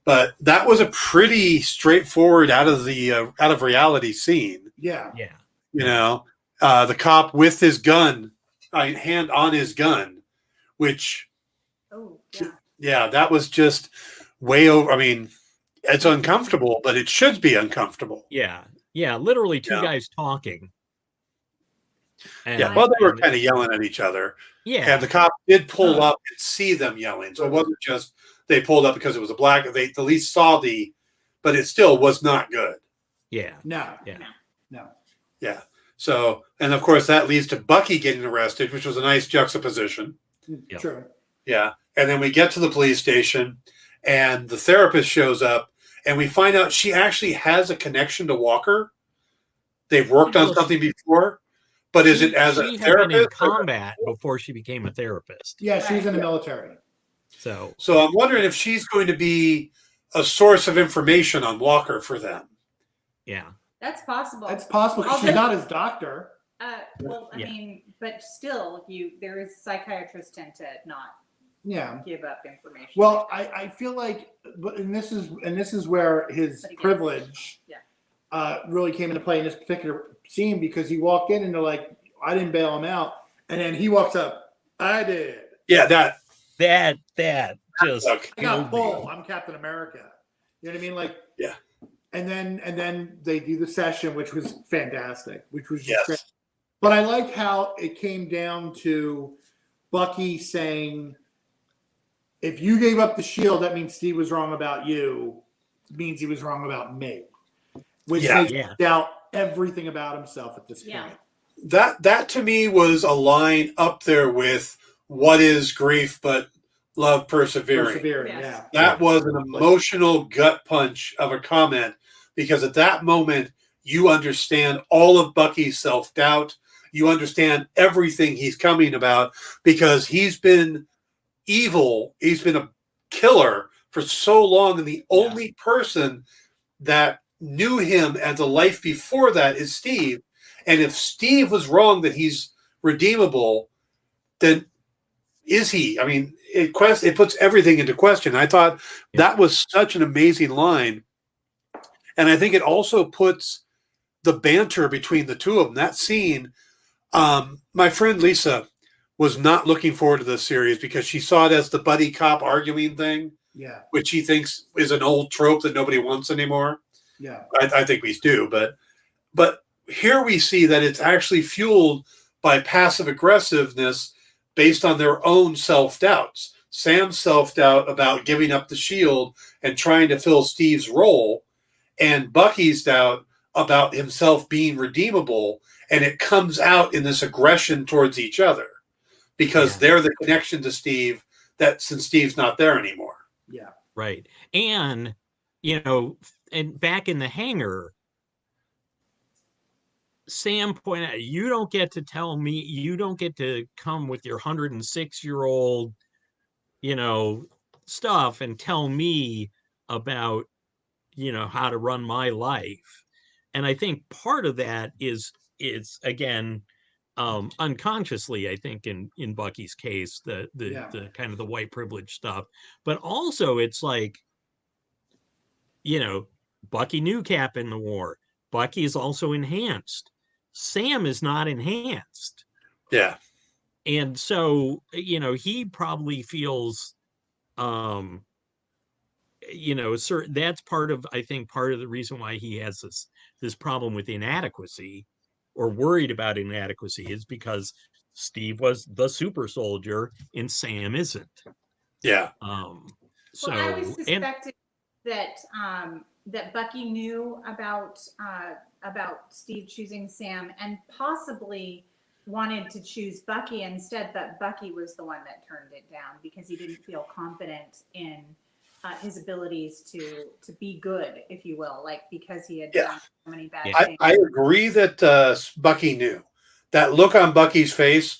But that was a pretty straightforward out of reality scene. Yeah. The cop with his gun, hand on his gun, which, that was just way over. I mean, it's uncomfortable, but it should be uncomfortable. Yeah, literally two guys talking. And, they were kind of yelling at each other. Yeah, and the cop did pull up and see them yelling, so it wasn't just they pulled up because it was a black. They at least saw but it still was not good. Yeah. No. Yeah. So, and of course that leads to Bucky getting arrested, which was a nice juxtaposition. Yep. True. Yeah. And then we get to the police station and the therapist shows up and we find out she actually has a connection to Walker. They've worked on something before, but is it as a therapist? She had been in combat before she became a therapist. Yeah, she's in the military. So I'm wondering if she's going to be a source of information on Walker for them. Yeah. That's possible. It's possible because she's not his doctor. I mean, but still, there is psychiatrists tend to not give up information. Well, I feel like, and this is where his privilege really came into play in this particular scene because he walked in and they're like, I didn't bail him out, and then he walks up, I did. Yeah, that just I got pulled. I'm Captain America. You know what I mean? Like And then they do the session, which was fantastic, which was just great. But I like how it came down to Bucky saying, if you gave up the shield, that means Steve was wrong about you. It means he was wrong about me. Which makes him doubt everything about himself at this point. That to me was a line up there with what is grief but love persevering. Yes. That was an emotional gut punch of a comment because at that moment you understand all of Bucky's self-doubt. You understand everything he's coming about because he's been evil. He's been a killer for so long, and the only person that knew him as a life before that is Steve. And if Steve was wrong that he's redeemable, then is he? I mean, it puts everything into question. I thought that was such an amazing line. And I think it also puts the banter between the two of them. That scene, my friend Lisa was not looking forward to this series because she saw it as the buddy cop arguing thing, which she thinks is an old trope that nobody wants anymore. Yeah, I think we do, but here we see that it's actually fueled by passive aggressiveness based on their own self-doubts. Sam's self-doubt about giving up the shield and trying to fill Steve's role, and Bucky's doubt about himself being redeemable, and it comes out in this aggression towards each other because they're the connection to Steve that since Steve's not there anymore. Yeah. Right. And, and back in the hangar, Sam pointed out, you don't get to tell me, you don't get to come with your 106-year-old, stuff and tell me about, how to run my life. And I think part of that is again, unconsciously, I think in Bucky's case, the kind of the white privilege stuff, but also it's like, Bucky knew Cap in the war. Bucky is also enhanced. Sam is not enhanced. Yeah. And so, he probably feels, that's part of the reason why he has this problem with inadequacy or worried about inadequacy is because Steve was the super soldier and Sam isn't. Yeah. So I always suspected that that Bucky knew about Steve choosing Sam and possibly wanted to choose Bucky instead, but Bucky was the one that turned it down because he didn't feel confident in his abilities to be good, if you will, like because he had done so many bad things. I agree that Bucky knew. That look on Bucky's face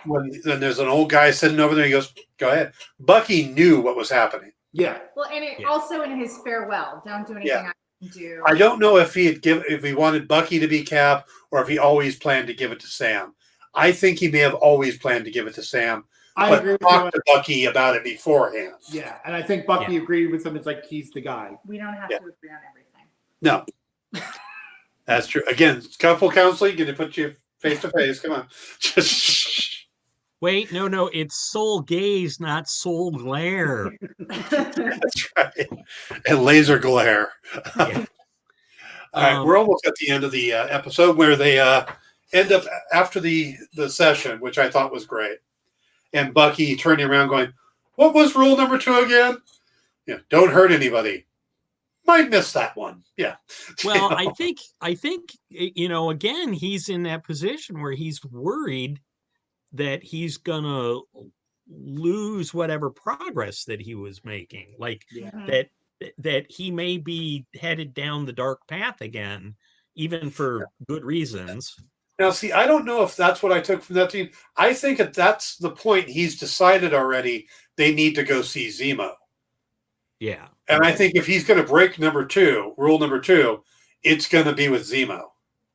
when there's an old guy sitting over there, he goes, "Go ahead." Bucky knew what was happening. Yeah. Well, and also in his farewell, don't do anything I can do. I don't know if he wanted Bucky to be Cap or if he always planned to give it to Sam. I think he may have always planned to give it to Sam. I agree with talk to Bucky about it beforehand. Yeah, and I think Bucky agreed with him. It's like he's the guy. We don't have to agree on everything. No. That's true. Again, couple counseling, going to put you face to face. Come on. Wait, no, it's soul gaze, not soul glare. That's right. And laser glare. Yeah. All right, we're almost at the end of the episode where they end up after the session, which I thought was great. And Bucky turning around going, "What was rule number 2 again?" Don't hurt anybody. Might miss that one. Yeah. Well, I think, again, he's in that position where he's worried that he's gonna lose whatever progress that he was making. Like that he may be headed down the dark path again, even for good reasons. Now, see, I don't know if that's what I took from that team. I think that's the point. He's decided already they need to go see Zemo. Yeah. And I think if he's going to break rule number 2, it's going to be with Zemo.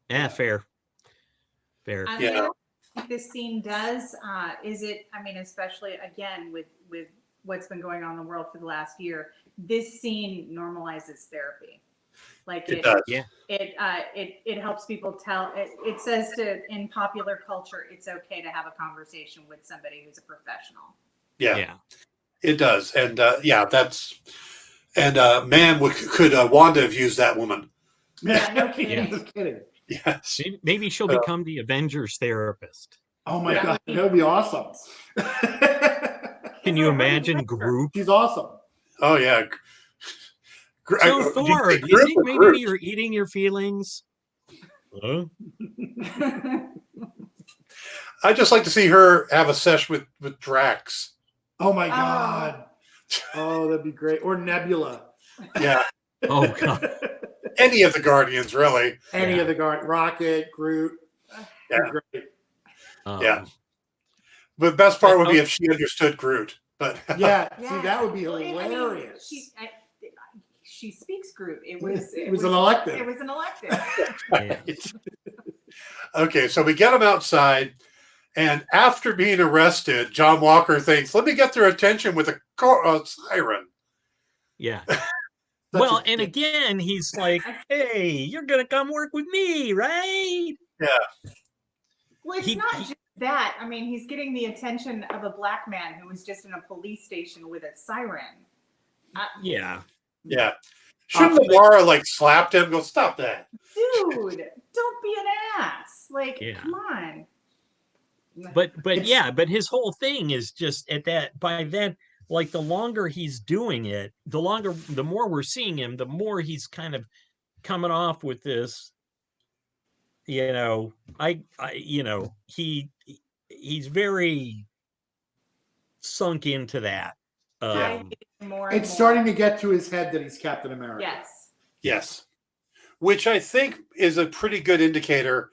Yeah, fair. What this scene does especially again with what's been going on in the world for the last year, this scene normalizes therapy. Like it does. Yeah. It helps people tell. It says in popular culture, it's okay to have a conversation with somebody who's a professional. Yeah. It does. And that's man, could Wanda have used that woman? Yeah, no kidding. No kidding. Yes. Maybe she'll become the Avengers therapist. Oh my God, that would be awesome. Can you imagine Groot? She's awesome. Oh yeah. So Thor, do you think maybe you're eating your feelings? Huh? I'd just like to see her have a sesh with Drax. Oh my God. Oh, that'd be great. Or Nebula. Yeah. Oh God. Any of the Guardians, really. Any of the Rocket, Groot. Yeah. Great. Yeah. But the best part would be if she understood Groot. But see, that would be hilarious. She speaks Groot. It was an elective. It was an elective. Right. Okay, so we get them outside, and after being arrested, John Walker thinks, "Let me get their attention with a siren." Yeah. Well, and again, he's like, "Hey, you're gonna come work with me, right?" Yeah. Well, it's not just that. I mean, he's getting the attention of a black man who was just in a police station with a siren. Yeah. Yeah. Shouldn't Lamara slapped him? Go, stop that. Dude, don't be an ass. Come on. But his whole thing is just by then, the longer he's doing it, the more we're seeing him, the more he's kind of coming off with this, you know, he's very sunk into that. I hate him more and It's more. starting to get to his head that he's Captain America. Yes. Yes. Which I think is a pretty good indicator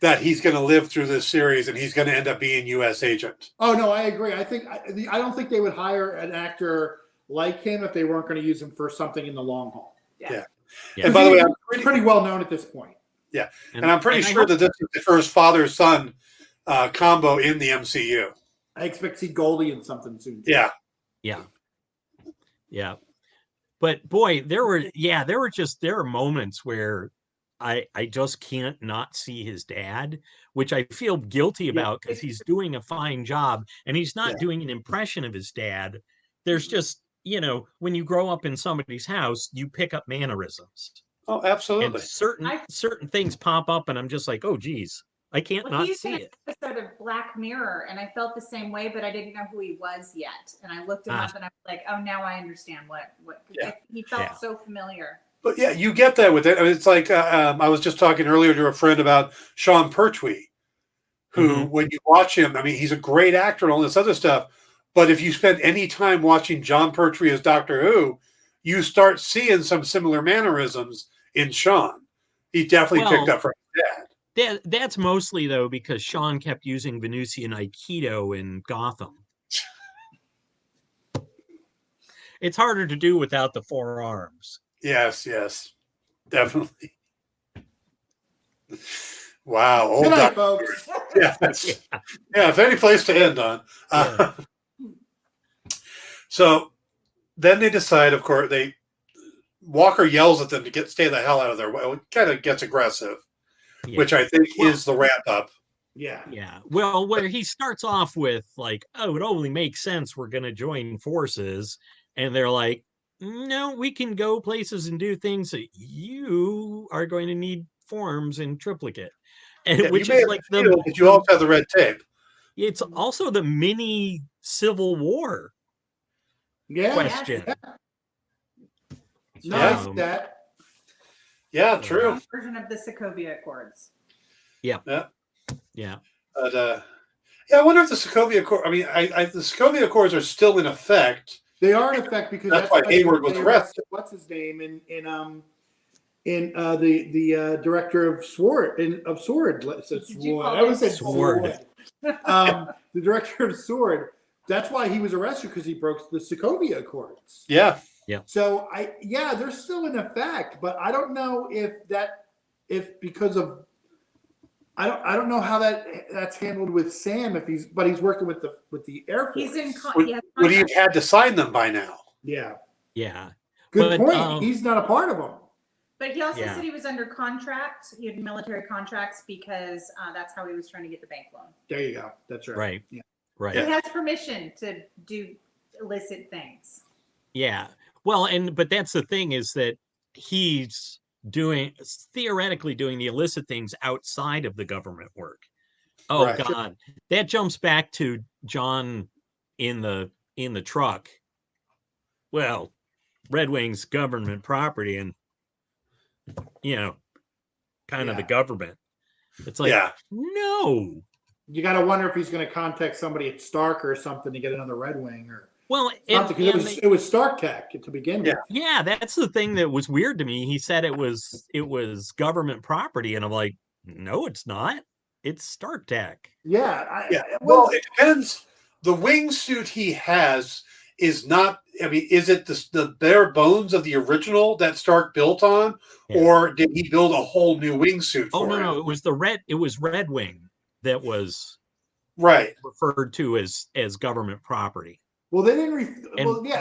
that he's going to live through this series and he's going to end up being U.S. agent. Oh no, I agree. I don't think they would hire an actor like him if they weren't going to use him for something in the long haul. Yeah. Yeah. And by the way, he's pretty well known at this point. Yeah, and I'm pretty sure that this is the first father-son combo in the MCU. I expect to see Goldie in something soon. Yeah. But boy, there are moments where I just can't not see his dad, which I feel guilty about because he's doing a fine job and he's not doing an impression of his dad. There's just, when you grow up in somebody's house, you pick up mannerisms. Oh, absolutely. And certain things pop up and I'm just like, oh geez, I can't not see it. He's in an episode of Black Mirror and I felt the same way, but I didn't know who he was yet. And I looked him up and I was like, oh, now I understand what he felt so familiar. But yeah, you get that with it. I mean, it's like I was just talking earlier to a friend about Sean Pertwee, who, when you watch him, I mean, he's a great actor and all this other stuff. But if you spend any time watching John Pertwee as Doctor Who, you start seeing some similar mannerisms in Sean. He definitely picked up from his dad. That's mostly, though, because Sean kept using Venusian Aikido in Gotham. It's harder to do without the forearms. Yes, definitely. Wow. Good night, folks. Yeah, if any place to end on. So then they decide, of course, Walker yells at them to stay the hell out of their way. It kind of gets aggressive, which I think is the wrap up. Yeah. Well, where he starts off with like, oh, it only makes sense we're going to join forces. And they're like, no, we can go places and do things that you are going to need forms in triplicate. And which is like but you also have the red tape. It's also the mini Civil War question. Nice that. Yeah, true. Version of the Sokovia Accords. Yeah. But I wonder if the Sokovia Accords. I mean, the Sokovia Accords are still in effect. They are in effect because that's why Hayward was arrested. What's his name in the director of Sword of Sword. I would say Sword. The director of Sword. That's why he was arrested because he broke the Sokovia Accords. Yeah. So they're still in effect, but I don't know if because of I don't know how that's handled with Sam he's working with the Air Force. Would he have had to sign them by now? Yeah. Good point. He's not a part of them. But he also said he was under contract. He had military contracts because that's how he was trying to get the bank loan. There you go. That's right. Right. Yeah. Right. He has permission to do illicit things. Yeah. Well, but that's the thing is that he's theoretically doing the illicit things outside of the government work. Oh right. God, that jumps back to John in the truck. Well, Red Wing's government property and kind of the government. It's like no. You got to wonder if he's going to contact somebody at Stark or something to get another Red Wing or. Well, it was Stark Tech to begin with. Yeah, that's the thing that was weird to me. He said it was government property, and I'm like, no, it's not. It's Stark Tech. Yeah. Well, it depends. The wingsuit he has is not. I mean, is it the bare bones of the original that Stark built on, or did he build a whole new wingsuit? No, it was It was Red Wing that was referred to as government property. Well, they didn't.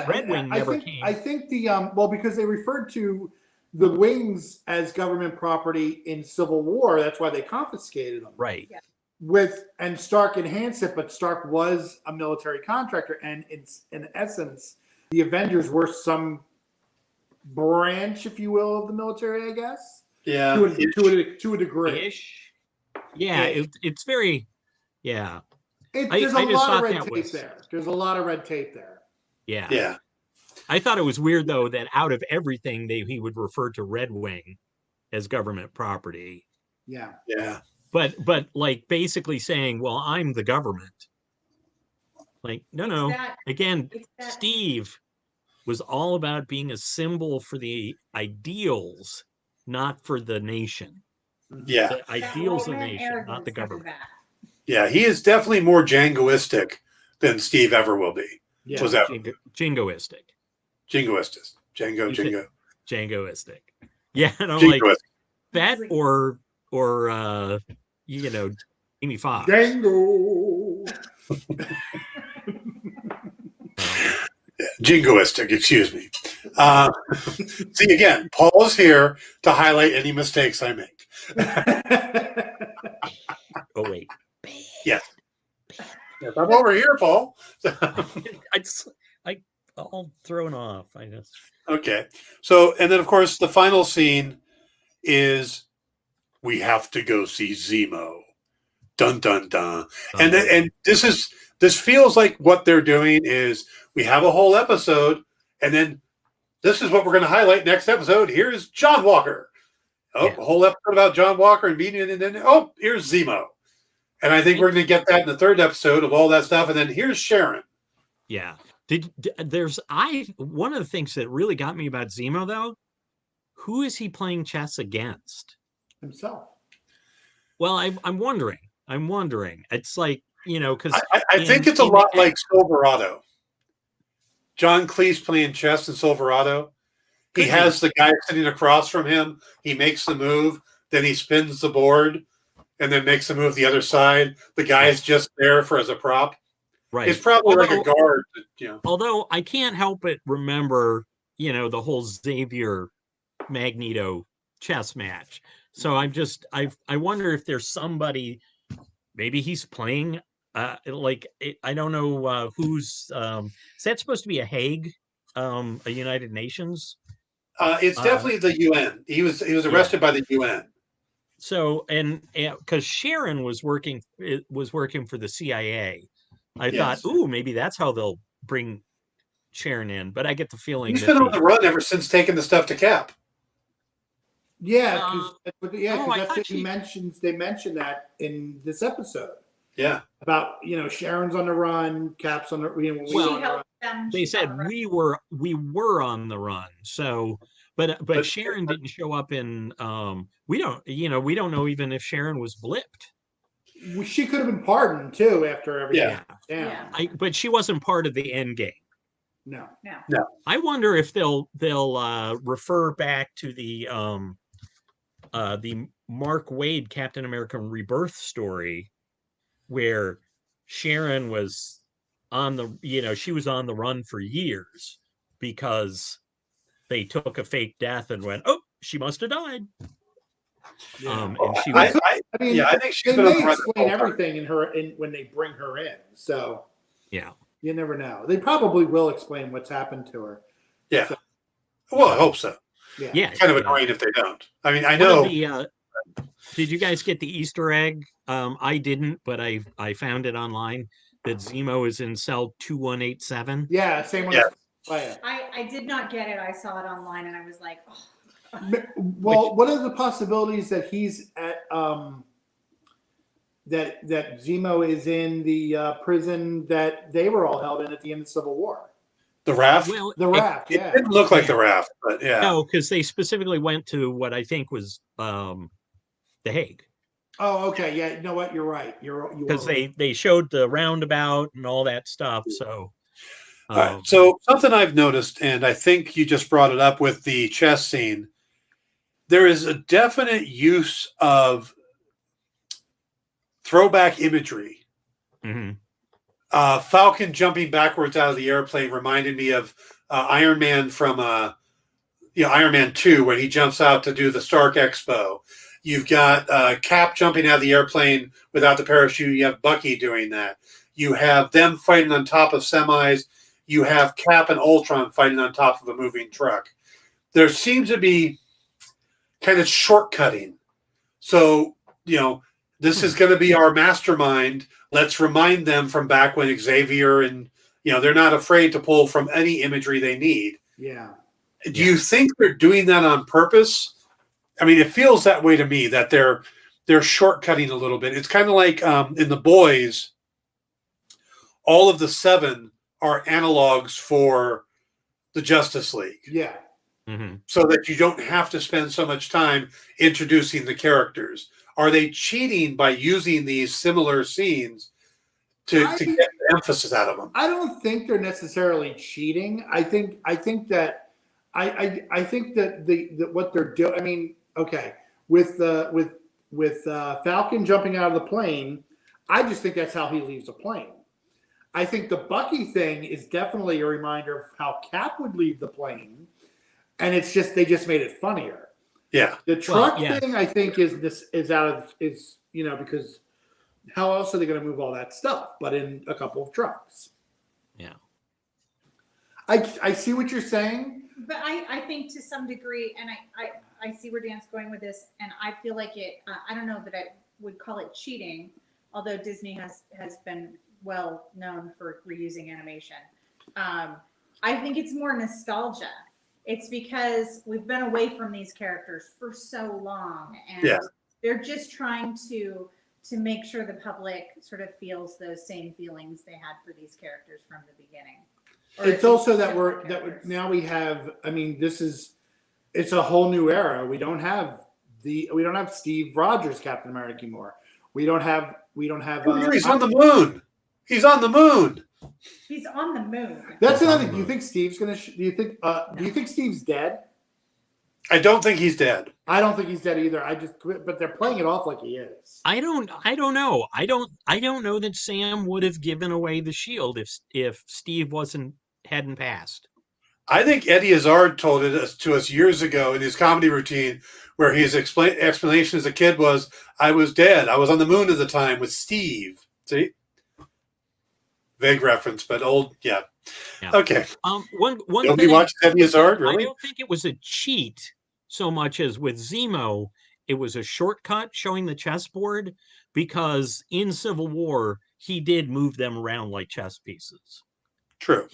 Red Wing never came. I think because they referred to the wings as government property in Civil War. That's why they confiscated them. Right. Yeah. And Stark enhanced it, but Stark was a military contractor, and in essence, the Avengers were some branch, if you will, of the military, I guess. Yeah. To a degree. Yeah, it's very. Yeah. There's a lot of red tape there. There's a lot of red tape there. Yeah. I thought it was weird, though, that out of everything, he would refer to Red Wing as government property. Yeah. Yeah. But like basically saying, well, I'm the government. Like, no. Again, Steve was all about being a symbol for the ideals, not for the nation. Yeah. The ideals of the nation, not the government. Yeah, he is definitely more Djangoistic than Steve ever will be. Yeah. Was ever. Jingoistic. Jingoistic. Django. Jingoistic. Yeah, and I'm Jingoistic. like that or Amy Fox. Django. Jingoistic, excuse me. See, again, Paul's here to highlight any mistakes I make. Oh, wait. Yes. Yes, I'm over here, Paul. I all thrown off. I just Okay. So, and then, of course, the final scene is we have to go see Zemo. Dun, dun, dun. And this feels like what they're doing is we have a whole episode, and then this is what we're going to highlight next episode. Here's John Walker. A whole episode about John Walker and meeting, and then here's Zemo. And I think we're going to get that in the third episode of all that stuff, and then here's Sharon. Yeah. One of the things that really got me about Zemo though, who is he playing chess against? Himself. Well, I'm wondering. It's like, because I think it's a lot like Silverado. John Cleese playing chess in Silverado. He has the guy sitting across from him. He makes the move, then he spins the board, and then makes the move the other side. The guy is just there as a prop. Right. It's probably like a guard. Although I can't help but remember, the whole Xavier Magneto chess match. So I wonder if there's somebody, maybe he's playing, I don't know who's, is that supposed to be a Hague, a United Nations? It's definitely the UN. He was arrested by the UN. So, and because Sharon was working for the CIA, I thought, maybe that's how they'll bring Sharon in. But I get the feeling he's been on the run ever since taking the stuff to Cap. Yeah, because that's what they mentioned that in this episode. Yeah, about Sharon's on the run, Cap's on the they said we were on the run. So, but Sharon didn't show up in. We don't know even if Sharon was blipped. She could have been pardoned too after everything. Yeah. But she wasn't part of the end game. No. I wonder if they'll refer back to the Mark Waid Captain America Rebirth story, where Sharon was she was on the run for years because they took a fake death and went, she must have died. Yeah. And she was. I think she's going to explain everything when they bring her in. So yeah, you never know. They probably will explain what's happened to her. Yeah. So, well, I hope so. Yeah. Kind of annoying if they don't. I mean, I know. Did you guys get the Easter egg? I didn't, but I found it online that Zemo is in cell 2187. Yeah, same one. Yeah. I did not get it. I saw it online and I was like, oh. Well, what are the possibilities that he's at that Zemo is in the prison that they were all held in at the end of the Civil War? The raft? Well, the raft, It didn't look like the raft, but yeah. No, because they specifically went to what I think was The Hague. Oh, okay. Yeah, you know what? You're right. Because they showed the roundabout and all that stuff. So, all right. So something I've noticed, and I think you just brought it up with the chess scene, there is a definite use of throwback imagery. Mm-hmm. Falcon jumping backwards out of the airplane reminded me of Iron Man from Iron Man 2 when he jumps out to do the Stark Expo. You've got Cap jumping out of the airplane without the parachute. You have Bucky doing that. You have them fighting on top of semis. You have Cap and Ultron fighting on top of a moving truck. There seems to be kind of shortcutting. So, this is going to be our mastermind. Let's remind them from back when Xavier and, they're not afraid to pull from any imagery they need. Yeah. Do you think they're doing that on purpose? I mean, it feels that way to me, that they're they're shortcutting a little bit. It's kind of like in The Boys, all of the 7 are analogs for the Justice League. Yeah. Mm-hmm. So that you don't have to spend so much time introducing the characters. Are they cheating by using these similar scenes to get emphasis out of them? I don't think they're necessarily cheating. I think that what they're doing. I mean, okay, with Falcon jumping out of the plane, I just think that's how he leaves a plane. I think the Bucky thing is definitely a reminder of how Cap would leave the plane, and it's just they just made it funnier. Yeah, the truck thing I think is because how else are they going to move all that stuff but in a couple of trucks? Yeah, I see what you're saying. But I think to some degree, and I see where Dan's going with this, and I feel like it. I don't know that I would call it cheating, although Disney has been well known for reusing animation. I think it's more nostalgia. It's because we've been away from these characters for so long, and they're just trying to make sure the public sort of feels those same feelings they had for these characters from the beginning. It's also that now we have. I mean, it's a whole new era. We don't have Steve Rogers Captain America anymore. We don't have. He's on the moon. He's on the moon. He's on the moon. That's another thing. Do you think Steve's gonna? Do you think Steve's dead? I don't think he's dead. I don't think he's dead either. But they're playing it off like he is. I don't know. I don't know that Sam would have given away the shield if Steve hadn't passed. I think Eddie Izzard told it to us years ago in his comedy routine, where his explanation as a kid was, "I was dead. I was on the moon at the time with Steve." See, vague reference, but old. Yeah. Okay. One Nobody watched Eddie Izzard, really? I don't think it was a cheat so much as with Zemo. It was a shortcut showing the chessboard, because in Civil War he did move them around like chess pieces. True.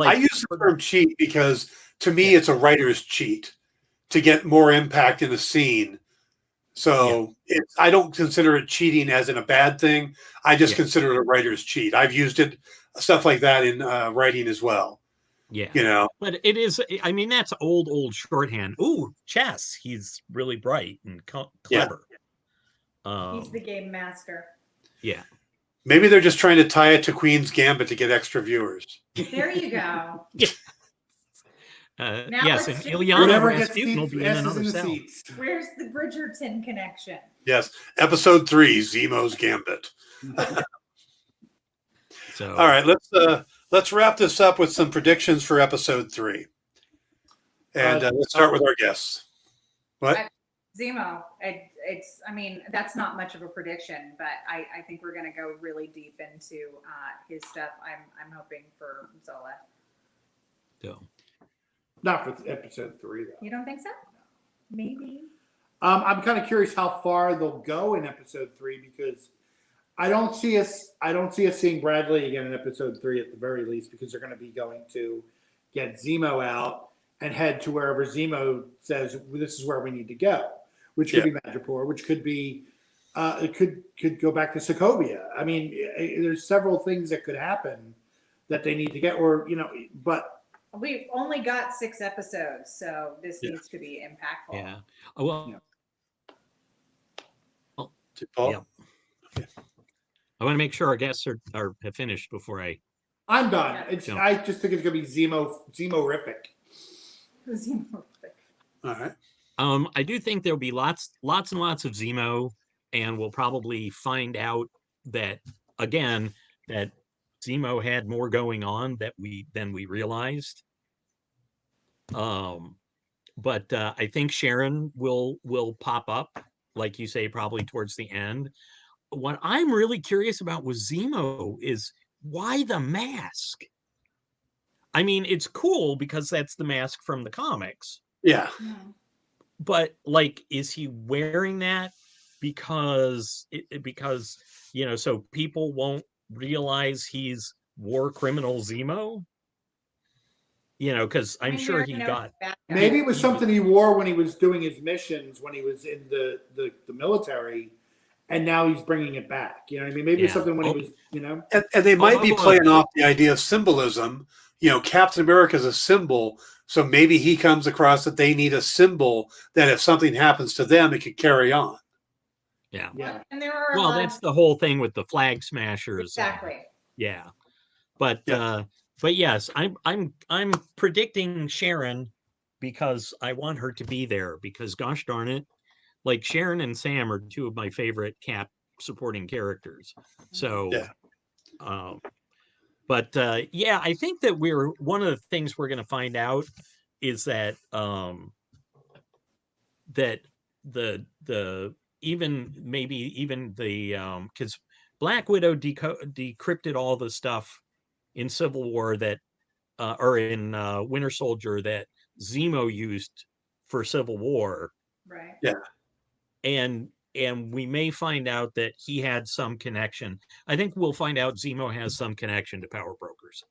I use the term cheat because to me it's a writer's cheat to get more impact in the scene. So I don't consider it cheating as in a bad thing. I just consider it a writer's cheat. I've used it, stuff like that, in writing as well. Yeah. But it is, I mean, that's old shorthand. Ooh, chess. He's really bright and clever. He's the game master. Yeah. Maybe they're just trying to tie it to Queen's Gambit to get extra viewers. There you go. Yes, and Ilyana Rasputin will be in another cell. Where's the Bridgerton connection? Yes, episode 3, Zemo's Gambit. All right, let's wrap this up with some predictions for episode 3, and let's start with our guests. What? Zemo. I mean, that's not much of a prediction, but I think we're going to go really deep into his stuff. I'm hoping for Zola. So. Not for episode 3, though. You don't think so? Maybe. I'm kind of curious how far they'll go in episode 3, because I don't see us seeing Bradley again in episode 3 at the very least, because they're going to be going to get Zemo out and head to wherever Zemo says this is where we need to go, which could be Madripoor, which could be it could go back to Sokovia. I mean, there's several things that could happen that they need to get, or but. We've only got 6 episodes, so this needs to be impactful. Yeah. Well, Paul? I want to make sure our guests are have finished before I'm done. I just think it's going to be Zemo-rific. Zemo-rific. All right. I do think there'll be lots and lots of Zemo, and we'll probably find out that Zemo had more going on than we realized. But I think Sharon will pop up, like you say, probably towards the end. What I'm really curious about with Zemo is why the mask? I mean, it's cool because that's the mask from the comics. Yeah. But like, is he wearing that because so people won't realize he's war criminal Zemo? because I'm sure he got. Maybe it was something he wore when he was doing his missions, when he was in the military, and now he's bringing it back. You know what I mean? Maybe it's something when he was, And they might be playing off the idea of symbolism. Captain America is a symbol, so maybe he comes across that they need a symbol that if something happens to them, it could carry on. Yeah. And there are that's the whole thing with the flag smashers. Exactly. Yeah. But yes, I'm predicting Sharon because I want her to be there, because gosh darn it, like Sharon and Sam are two of my favorite Cap supporting characters. So but I think that one of the things we're going to find out is that that the even the because Black Widow decrypted all the stuff in Civil War that or in Winter Soldier that Zemo used for Civil War. Right. Yeah. And we may find out that he had some connection. I think we'll find out Zemo has some connection to power brokers.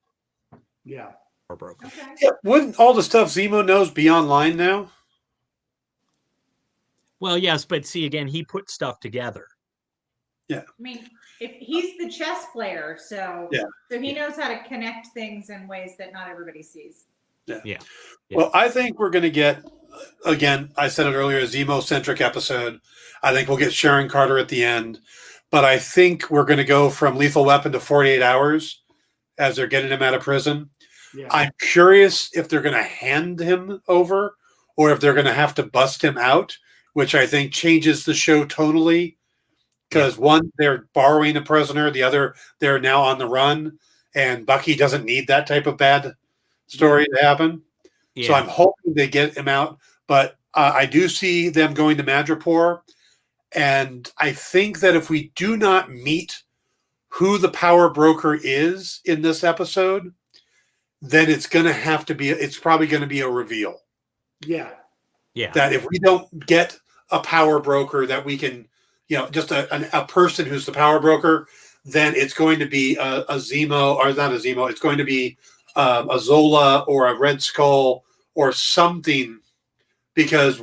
Yeah. Power brokers. Okay. Yeah. Wouldn't all the stuff Zemo knows be online now? Well, yes, but see, again, he put stuff together. Yeah. I mean, if he's the chess player, so he knows how to connect things in ways that not everybody sees. Yeah. Well, I think we're going to get, again, I said it earlier, a Zemo-centric episode. I think we'll get Sharon Carter at the end. But I think we're going to go from Lethal Weapon to 48 Hours as they're getting him out of prison. Yeah. I'm curious if they're going to hand him over or if they're going to have to bust him out, which I think changes the show tonally. Because one, they're borrowing a prisoner. The other, they're now on the run. And Bucky doesn't need that type of bad story to happen. Yeah. So I'm hoping they get him out. But I do see them going to Madripoor. And I think that if we do not meet who the power broker is in this episode, then it's going to have to be, it's probably going to be a reveal. Yeah. Yeah. That if we don't get a power broker that we can, just a person who's the power broker, then it's going to be a Zemo, or not a Zemo, it's going to be a Zola or a Red Skull or something. Because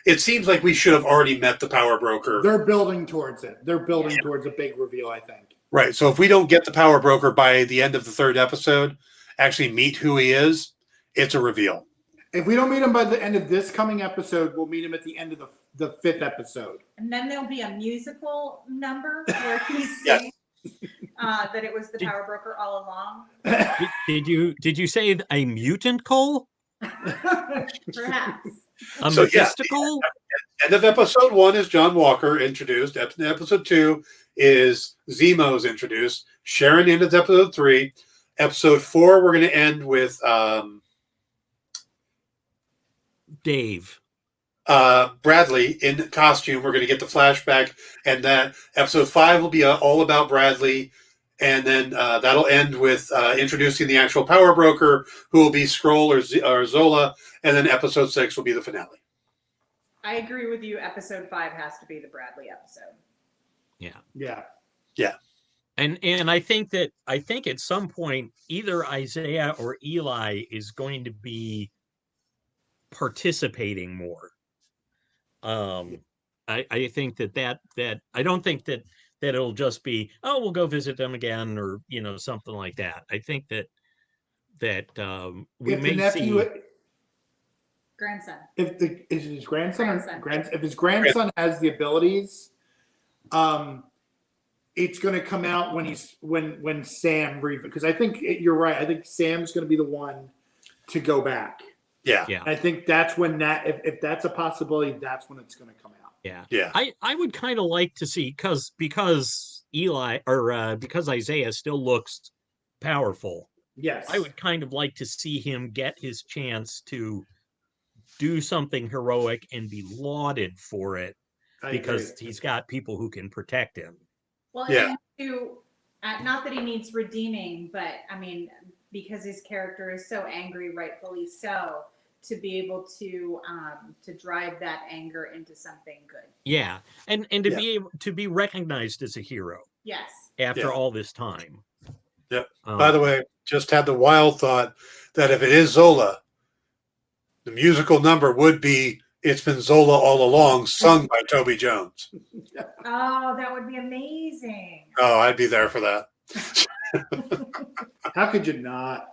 it seems like we should have already met the power broker. They're building towards it. They're building towards a big reveal, I think. Right. So if we don't get the power broker by the end of the third episode, actually meet who he is, it's a reveal. If we don't meet him by the end of this coming episode, we'll meet him at the end of the fifth episode. And then there'll be a musical number where he's saying that it was the power broker all along. Did you say a mutant, Cole? Perhaps. A mystical? End of episode 1 is John Walker introduced. Episode 2 is Zemo's introduced. Sharon ended episode 3. Episode 4, we're going to end with Dave. Bradley in costume. We're going to get the flashback, and that episode 5 will be all about Bradley. And then that'll end with introducing the actual power broker, who will be Skrull or Zola. And then episode 6 will be the finale. I agree with you. Episode 5 has to be the Bradley episode. Yeah. And I think at some point, either Isaiah or Eli is going to be participating more. I think that I don't think that it'll just be, we'll go visit them again, or something like that. I think that we may see grandson. If his grandson. If his grandson has the abilities, it's going to come out when Sam because I think you're right. I think Sam's going to be the one to go back. Yeah. I think that's when if that's a possibility, that's when it's going to come out. Yeah. I would kind of like to see because Eli or because Isaiah still looks powerful. Yes. I would kind of like to see him get his chance to do something heroic and be lauded for it, because he's got people who can protect him. Well, and not that he needs redeeming, but I mean, because his character is so angry, rightfully so, to be able to drive that anger into something good. Yeah, and to be able to be recognized as a hero. Yes. After all this time. Yep. By the way, just had the wild thought that if it is Zola, the musical number would be "It's Been Zola All Along," sung by Toby Jones. Oh, that would be amazing. Oh, I'd be there for that. How could you not?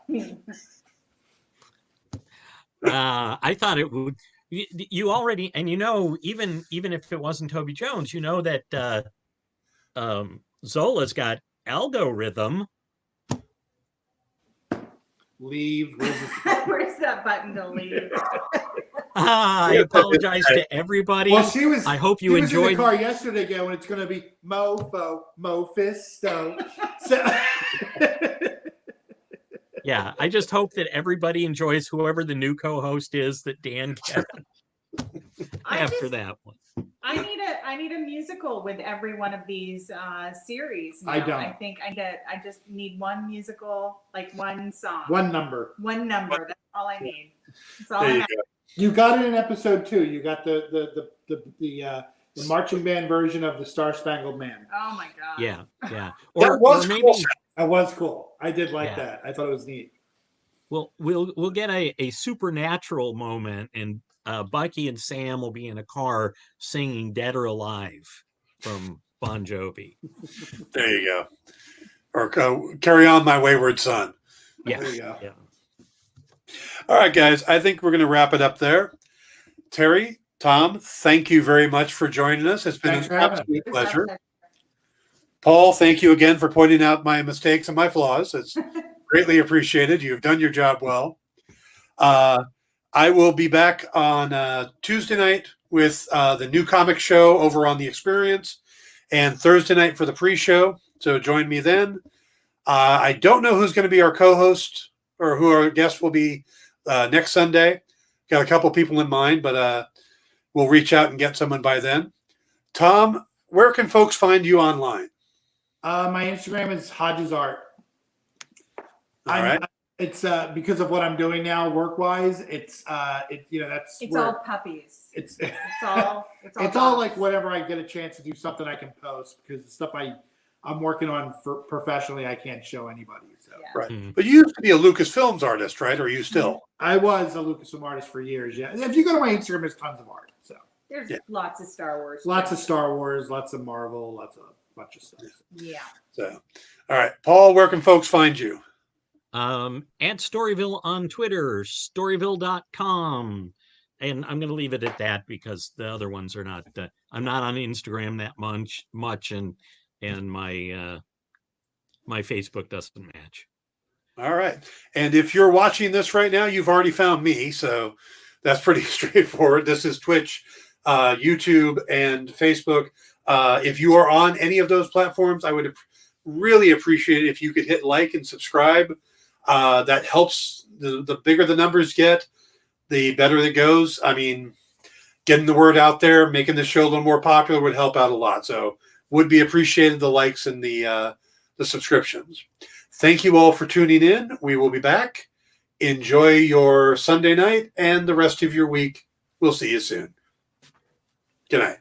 I thought it would. You already, and even if it wasn't Toby Jones, that Zola's got algorithm. Leave. Where's that button to leave? I apologize to everybody. Well, she was. I hope you she was enjoyed. in the car yesterday going, it's going to be Mofo, Mephisto. So, Yeah, I just hope that everybody enjoys whoever the new co-host is that Dan gets after that one. I need a musical with every one of these series. Now. I don't. I think I just need one musical, like one song. one number. One number. That's all I need. That's all There I you have. go. You got it in episode 2. You got the marching band version of the Star Spangled Man. Oh my god. Yeah. That Or was maybe cool. That was cool. I did like Yeah. that. I thought it was neat. we'll get a supernatural moment, and Bucky and Sam will be in a car singing "Dead or Alive" from Bon Jovi. There you go. Or "Carry On, My Wayward Son." Yeah. There you go. Yeah. All right, guys. I think we're going to wrap it up there. Terry, Tom, thank you very much for joining us. It's been Thanks an for having absolute It's pleasure. up Paul, thank you again for pointing out my mistakes and my flaws. It's greatly appreciated. You've done your job well. I will be back on Tuesday night with the new comic show over on The Experience, and Thursday night for the pre-show. So join me then. I don't know who's going to be our co-host or who our guest will be next Sunday. Got a couple people in mind, but we'll reach out and get someone by then. Tom, where can folks find you online? My Instagram is Hodges Art. All right. It's because of what I'm doing now, work wise. That's It's where all puppies. it's It's all it's all dogs. like whenever I get a chance to do something I can post, because the stuff I'm working on for professionally I can't show anybody. So Yeah. Right. Mhm. But you used to be a Lucasfilms artist, right? Or are you still? I was a Lucasfilm artist for years. Yeah, if you go to my Instagram, there's tons of art. So There's Yeah. lots of Star Wars. lots of stuff. Star Wars, lots of Marvel, bunch of stuff. Yeah. So, all right. Paul, where can folks find you? At Storyville on Twitter, storyville.com. And I'm going to leave it at that because the other ones are not, I'm not on Instagram that much and my Facebook doesn't match. All right. And if you're watching this right now, you've already found me. So that's pretty straightforward. This is Twitch, YouTube, and Facebook. If you are on any of those platforms, I would really appreciate it if you could hit like and subscribe. That helps. The bigger the numbers get, the better it goes. I mean, getting the word out there, making the show a little more popular would help out a lot. So would be appreciated, the likes and the subscriptions. Thank you all for tuning in. We will be back. Enjoy your Sunday night and the rest of your week. We'll see you soon. Good night.